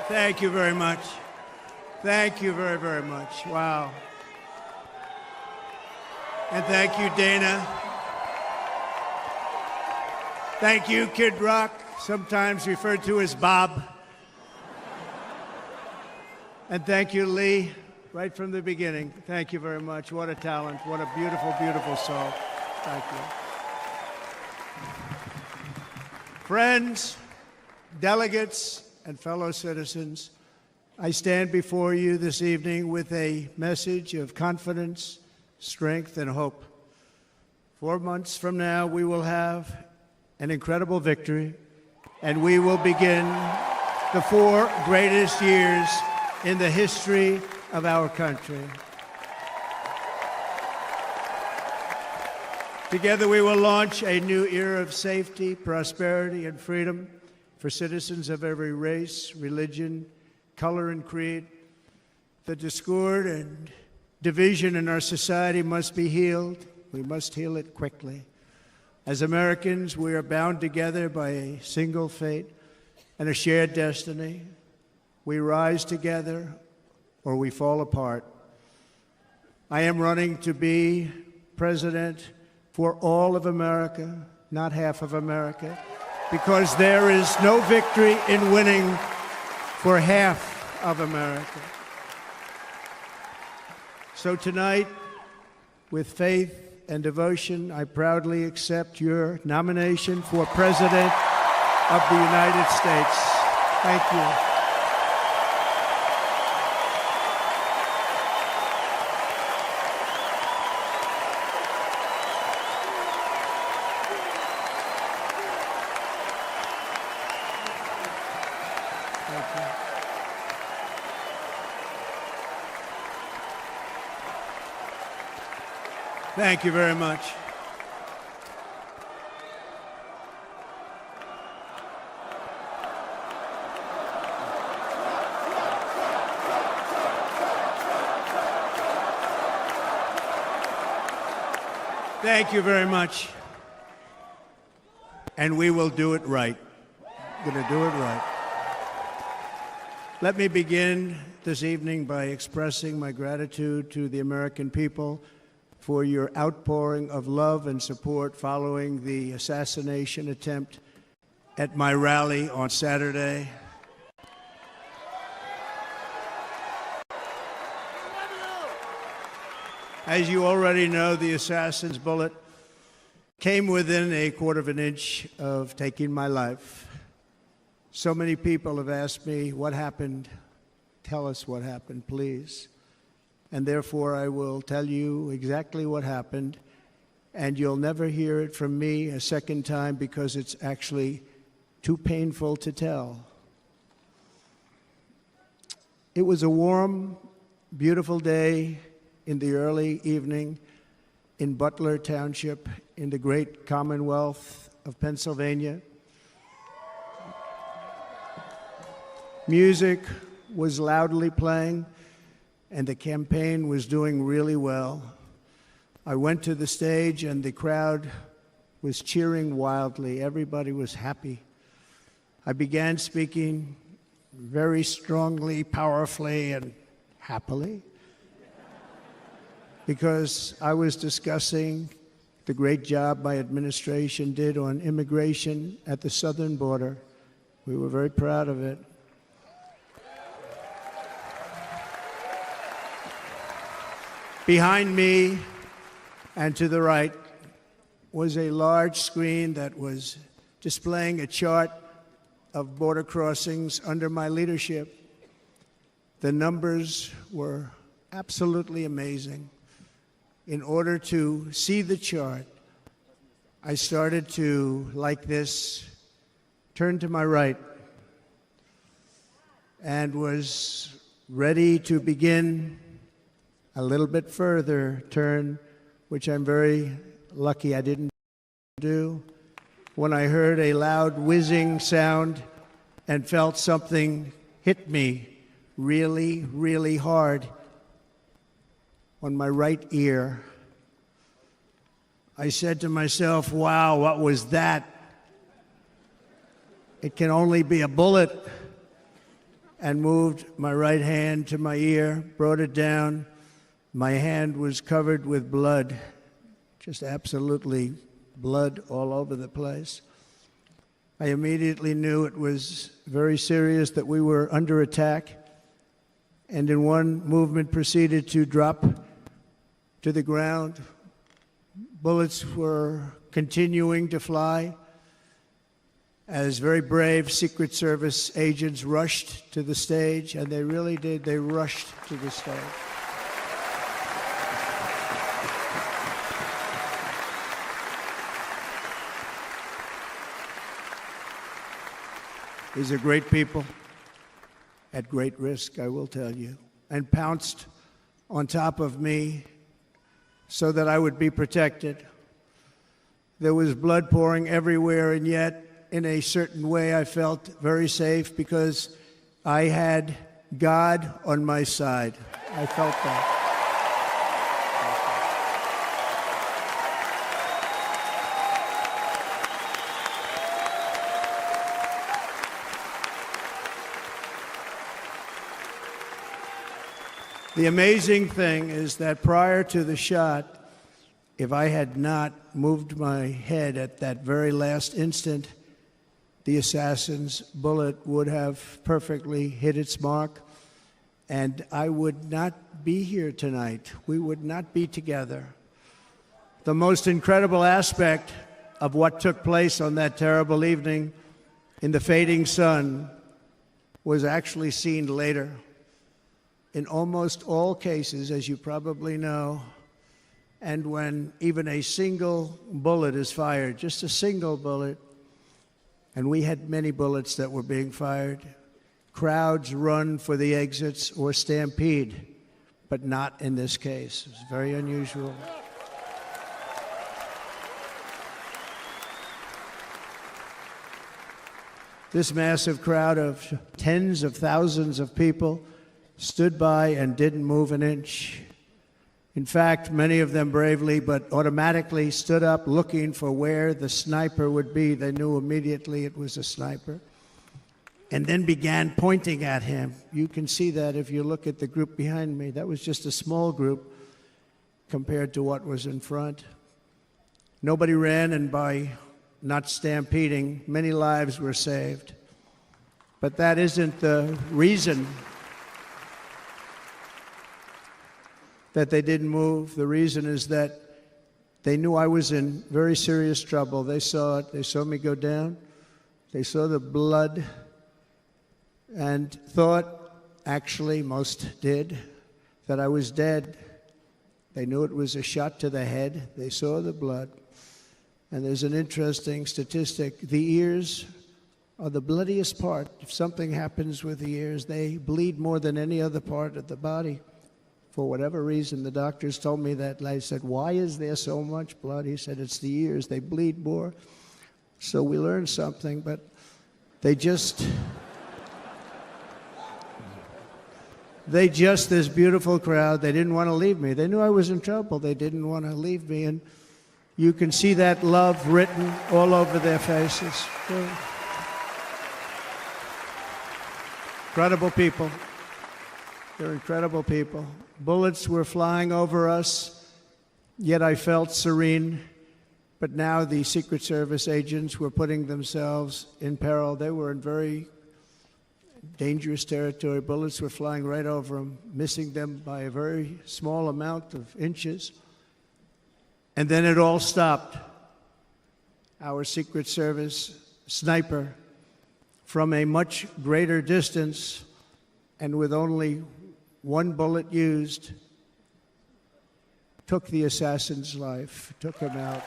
Thank you very much. Thank you very, very much. Wow. And thank you, Dana. Thank you, Kid Rock, sometimes referred to as Bob. And thank you, Lee, right from the beginning. Thank you very much. What a talent. What a beautiful, beautiful soul. Thank you. Friends, delegates, and fellow citizens, I stand before you this evening with a message of confidence, strength, and hope. 4 months from now, we will have an incredible victory, and we will begin the 4 greatest years in the history of our country. Together, we will launch a new era of safety, prosperity, and freedom for citizens of every race, religion, color, and creed. The discord and division in our society must be healed We must heal it quickly. As Americans, we are bound together by a single fate and a shared destiny. We rise together or we fall apart. I am running to be president for all of America, not half of America, because there is no victory in winning for half of America. So tonight, with faith and devotion, I proudly accept your nomination for President of the United States. Thank you. Thank you very much. Thank you very much. And we will do it right. We're going to do it right. Let me begin this evening by expressing my gratitude to the American people for your outpouring of love and support following the assassination attempt at my rally on Saturday. As you already know, the assassin's bullet came within a quarter of an inch of taking my life. So many people have asked me, what happened? Tell us what happened, please. And therefore, I will tell you exactly what happened, and you'll never hear it from me a second time because it's actually too painful to tell. It was a warm, beautiful day in the early evening in Butler Township in the great Commonwealth of Pennsylvania. Music was loudly playing, and the campaign was doing really well. I went to the stage, and the crowd was cheering wildly. Everybody was happy. I began speaking very strongly, powerfully, and happily because I was discussing the great job my administration did on immigration at the southern border. We were very proud of it. Behind me and to the right was a large screen that was displaying a chart of border crossings under my leadership. The numbers were absolutely amazing. In order to see the chart, I started to, like this, turn to my right and was ready to begin a little bit further turn, which I'm very lucky I didn't do, when I heard a loud whizzing sound and felt something hit me really, really hard on my right ear. I said to myself, wow, what was that? It can only be a bullet. And moved my right hand to my ear, brought it down. My hand was covered with blood, just absolutely blood all over the place. I immediately knew it was very serious, that we were under attack, and in one movement proceeded to drop to the ground. Bullets were continuing to fly as very brave Secret Service agents rushed to the stage, and they really did. They rushed to the stage. These are great people at great risk, I will tell you, and pounced on top of me so that I would be protected. There was blood pouring everywhere, and yet, in a certain way, I felt very safe because I had God on my side. I felt that. The amazing thing is that prior to the shot, if I had not moved my head at that very last instant, the assassin's bullet would have perfectly hit its mark, and I would not be here tonight. We would not be together. The most incredible aspect of what took place on that terrible evening in the fading sun was actually seen later. In almost all cases, as you probably know, and when even a single bullet is fired, just a single bullet, and we had many bullets that were being fired, crowds run for the exits or stampede, but not in this case. It's very unusual. This massive crowd of tens of thousands of people stood by and didn't move an inch. In fact, many of them bravely but automatically stood up looking for where the sniper would be. They knew immediately it was a sniper. And then began pointing at him. You can see that if you look at the group behind me. That was just a small group compared to what was in front. Nobody ran, and by not stampeding, many lives were saved. But that isn't the reason that they didn't move. The reason is that they knew I was in very serious trouble. They saw it. They saw me go down. They saw the blood and thought, actually most did, that I was dead. They knew it was a shot to the head. They saw the blood. And there's an interesting statistic. The ears are the bloodiest part. If something happens with the ears, they bleed more than any other part of the body. For whatever reason, the doctors told me that. I said, why is there so much blood? He said, it's the ears. They bleed more. So we learned something, but this beautiful crowd, they didn't want to leave me. They knew I was in trouble. They didn't want to leave me. And you can see that love written all over their faces. Incredible people. They're incredible people. Bullets were flying over us, yet I felt serene. But now the Secret Service agents were putting themselves in peril. They were in very dangerous territory. Bullets were flying right over them, missing them by a very small amount of inches. And then it all stopped. Our Secret Service sniper, from a much greater distance and with only one bullet used, took the assassin's life, took him out.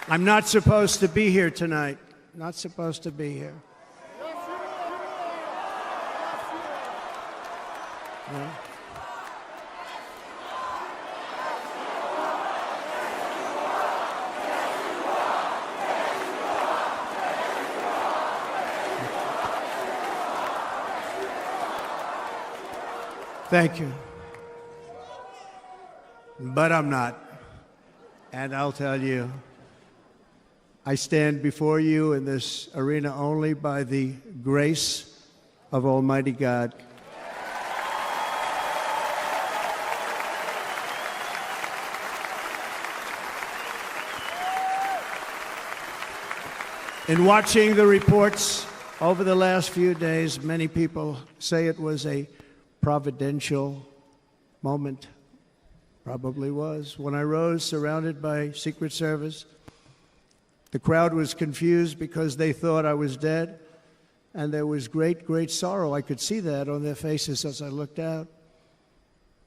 I'm not supposed to be here tonight. Not supposed to be here. Yeah. Thank you. But I'm not. And I'll tell you, I stand before you in this arena only by the grace of Almighty God. In watching the reports over the last few days, many people say it was a providential moment. Probably was. When I rose, surrounded by Secret Service, the crowd was confused because they thought I was dead, and there was great, great sorrow. I could see that on their faces as I looked out.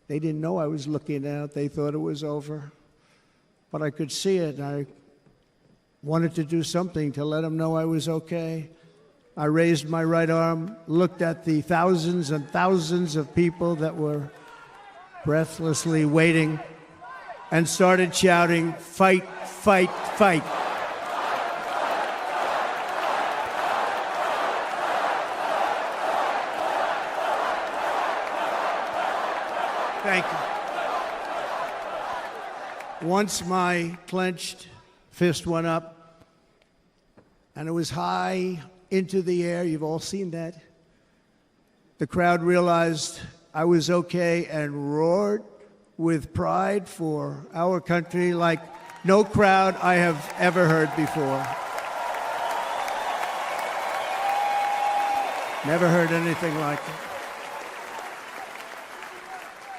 They didn't know I was looking out. They thought it was over. But I could see it, and I wanted to do something to let them know I was okay. I raised my right arm, looked at the thousands and thousands of people that were breathlessly waiting, and started shouting, "Fight, fight, fight." Thank you. Once my clenched fist went up, and it was high into the air. You've all seen that. The crowd realized I was okay and roared with pride for our country like no crowd I have ever heard before. Never heard anything like it.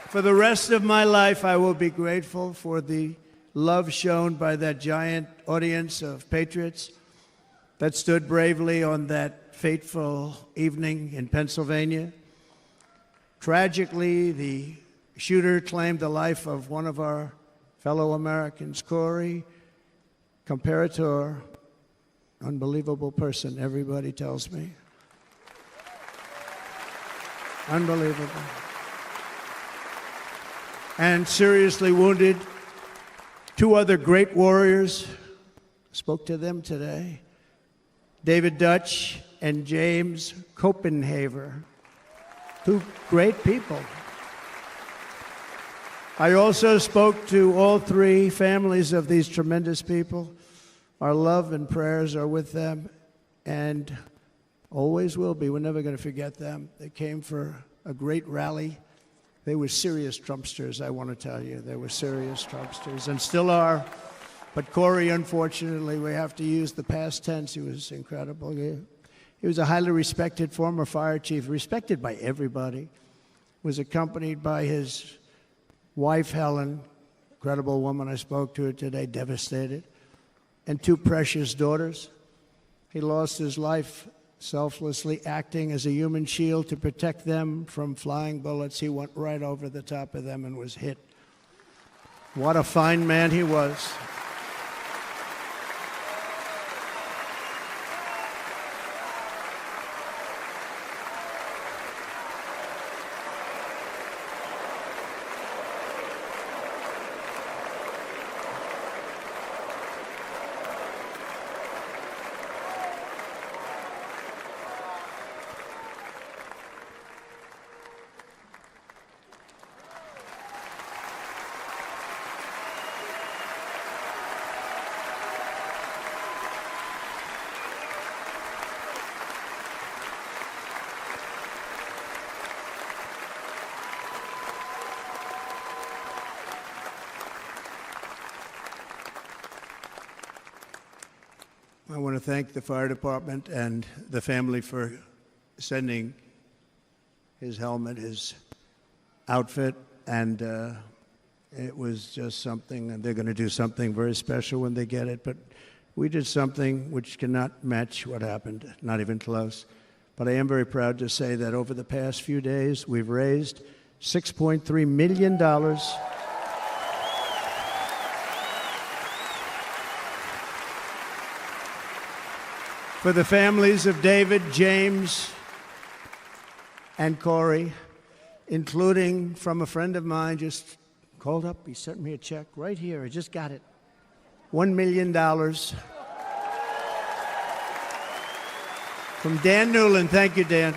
For the rest of my life, I will be grateful for the love shown by that giant audience of patriots that stood bravely on that fateful evening in Pennsylvania. Tragically, the shooter claimed the life of one of our fellow Americans, Corey, comparator, unbelievable person, everybody tells me. Unbelievable. And seriously wounded, two other great warriors, spoke to them today, David Dutch and James Copenhaver, two great people. I also spoke to all three families of these tremendous people. Our love and prayers are with them and always will be. We're never going to forget them. They came for a great rally. They were serious Trumpsters, I want to tell you. They were serious Trumpsters and still are. But Corey, unfortunately, we have to use the past tense. He was incredible. He was a highly respected former fire chief, respected by everybody. Was accompanied by his wife, Helen, incredible woman. I spoke to her today, devastated, and two precious daughters. He lost his life selflessly acting as a human shield to protect them from flying bullets. He went right over the top of them and was hit. What a fine man he was. I want to thank the fire department and the family for sending his helmet, his outfit, and it was just something, and they're going to do something very special when they get it, but we did something which cannot match what happened, not even close. But I am very proud to say that over the past few days, we've raised $6.3 million for the families of David, James, and Corey, including from a friend of mine just called up. He sent me a check right here. I just got it. $1 million from Dan Newland. Thank you, Dan.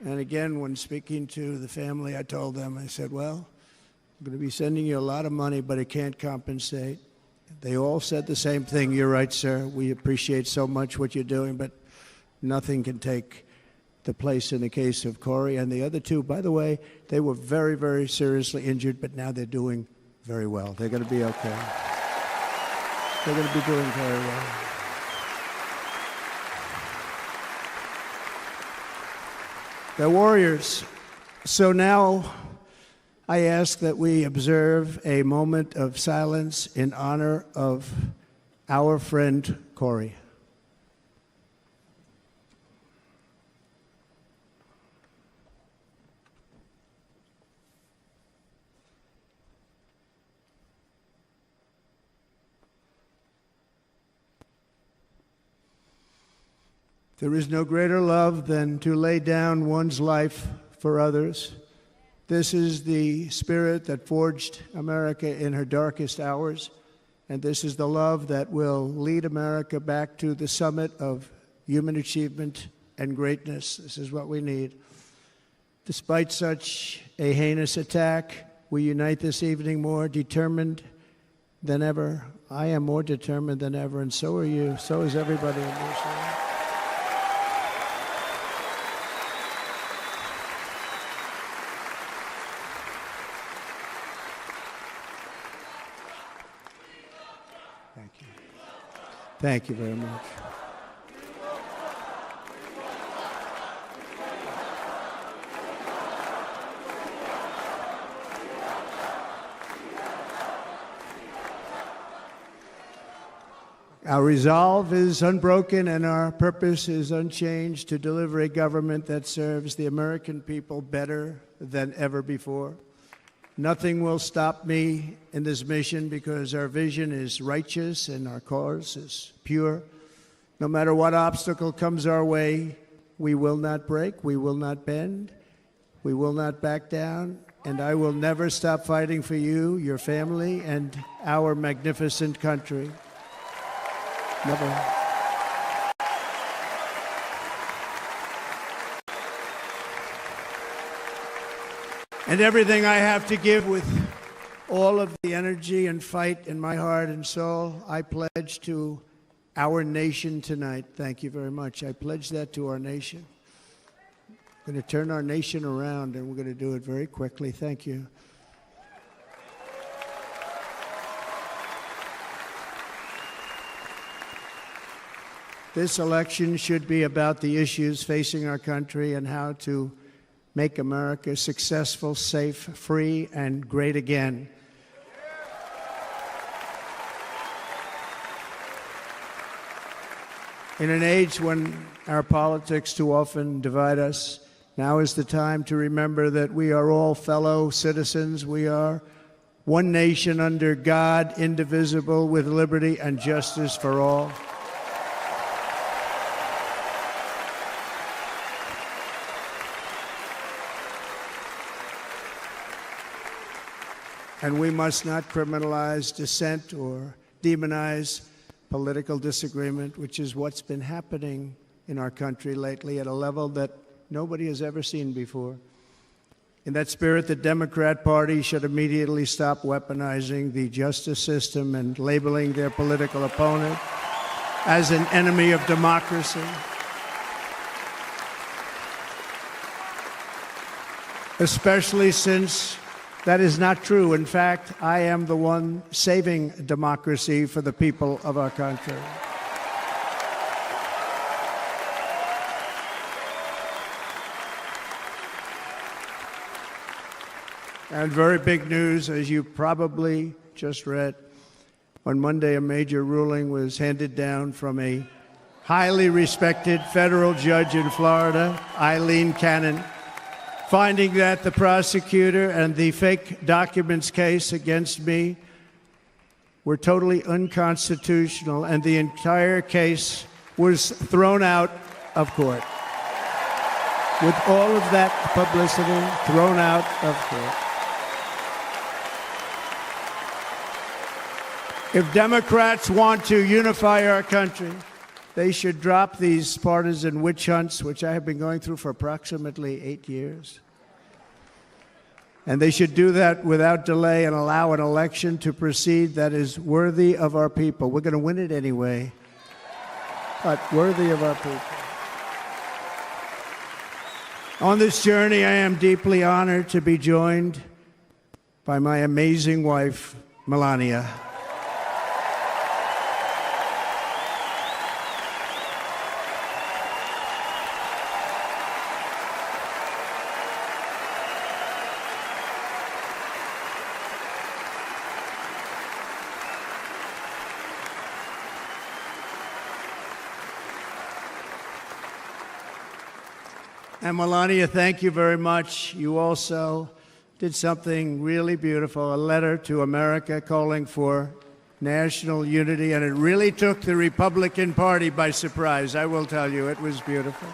And again, when speaking to the family, I told them, I said, well, I'm going to be sending you a lot of money, but it can't compensate. They all said the same thing. You're right, sir. We appreciate so much what you're doing, but nothing can take the place in the case of Corey. And the other two, by the way, they were very, very seriously injured, but now they're doing very well. They're going to be okay. They're going to be doing very well. They're warriors. So now I ask that we observe a moment of silence in honor of our friend Corey. There is no greater love than to lay down one's life for others. This is the spirit that forged America in her darkest hours, and this is the love that will lead America back to the summit of human achievement and greatness. This is what we need. Despite such a heinous attack, we unite this evening more determined than ever. I am more determined than ever, and so are you. So is everybody in this room. Thank you. Thank you very much. Our resolve is unbroken and our purpose is unchanged to deliver a government that serves the American people better than ever before. Nothing will stop me in this mission because our vision is righteous and our cause is pure. No matter what obstacle comes our way, we will not break, we will not bend, we will not back down, and I will never stop fighting for you, your family, and our magnificent country. Never. And everything I have to give with all of the energy and fight in my heart and soul, I pledge to our nation tonight. Thank you very much. I pledge that to our nation. We're going to turn our nation around, and we're going to do it very quickly. Thank you. This election should be about the issues facing our country and how to make America successful, safe, free, and great again. In an age when our politics too often divide us, now is the time to remember that we are all fellow citizens. We are one nation under God, indivisible, with liberty and justice for all. And we must not criminalize dissent or demonize political disagreement, which is what's been happening in our country lately at a level that nobody has ever seen before. In that spirit, the Democrat Party should immediately stop weaponizing the justice system and labeling their political opponent as an enemy of democracy. Especially since that is not true. In fact, I am the one saving democracy for the people of our country. And very big news, as you probably just read, on Monday a major ruling was handed down from a highly respected federal judge in Florida, Eileen Cannon, finding that the prosecutor and the fake documents case against me were totally unconstitutional, and the entire case was thrown out of court. With all of that publicity, thrown out of court. If Democrats want to unify our country, they should drop these partisan witch hunts, which I have been going through for approximately 8 years. And they should do that without delay and allow an election to proceed that is worthy of our people. We're going to win it anyway, but worthy of our people. On this journey, I am deeply honored to be joined by my amazing wife, Melania. And Melania, thank you very much. You also did something really beautiful, a letter to America calling for national unity, and it really took the Republican Party by surprise. I will tell you, it was beautiful.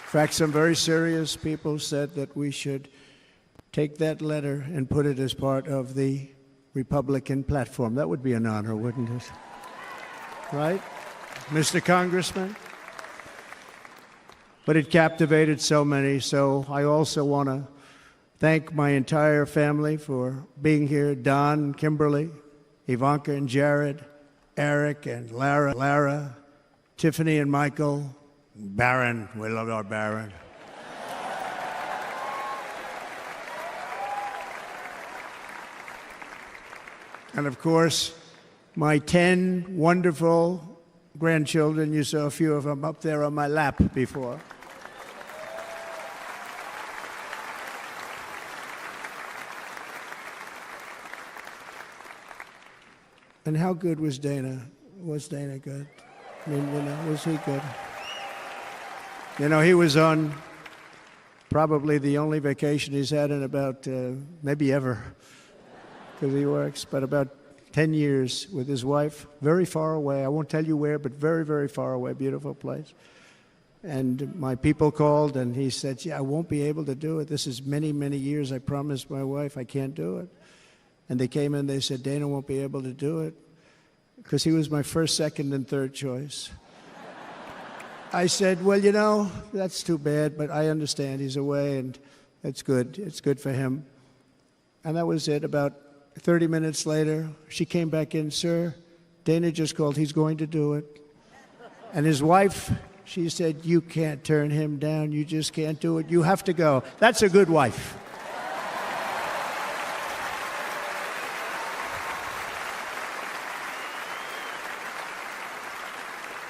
In fact, some very serious people said that we should take that letter and put it as part of the Republican platform. That would be an honor, wouldn't it? Right? Mr. Congressman? but it captivated so many. So I also want to thank my entire family for being here. Don, Kimberly, Ivanka and Jared, Eric and Lara, Tiffany and Michael, Baron. We love our Baron. And of course, my 10 wonderful grandchildren. You saw a few of them up there on my lap before. And how good was Dana? Was Dana good? I mean, was he good? He was on probably the only vacation he's had in about, maybe ever, because he works, but about 10 years with his wife, very far away. I won't tell you where, but very, very far away, beautiful place. And my people called, and he said, I won't be able to do it. This is many, many years. I promised my wife I can't do it. And they came in, they said, Dana won't be able to do it, because he was my first, second, and third choice. I said, well, that's too bad, but I understand he's away, and it's good. It's good for him. And that was it. About 30 minutes later, she came back in, sir, Dana just called, he's going to do it. And his wife, she said, you can't turn him down, you just can't do it, you have to go. That's a good wife.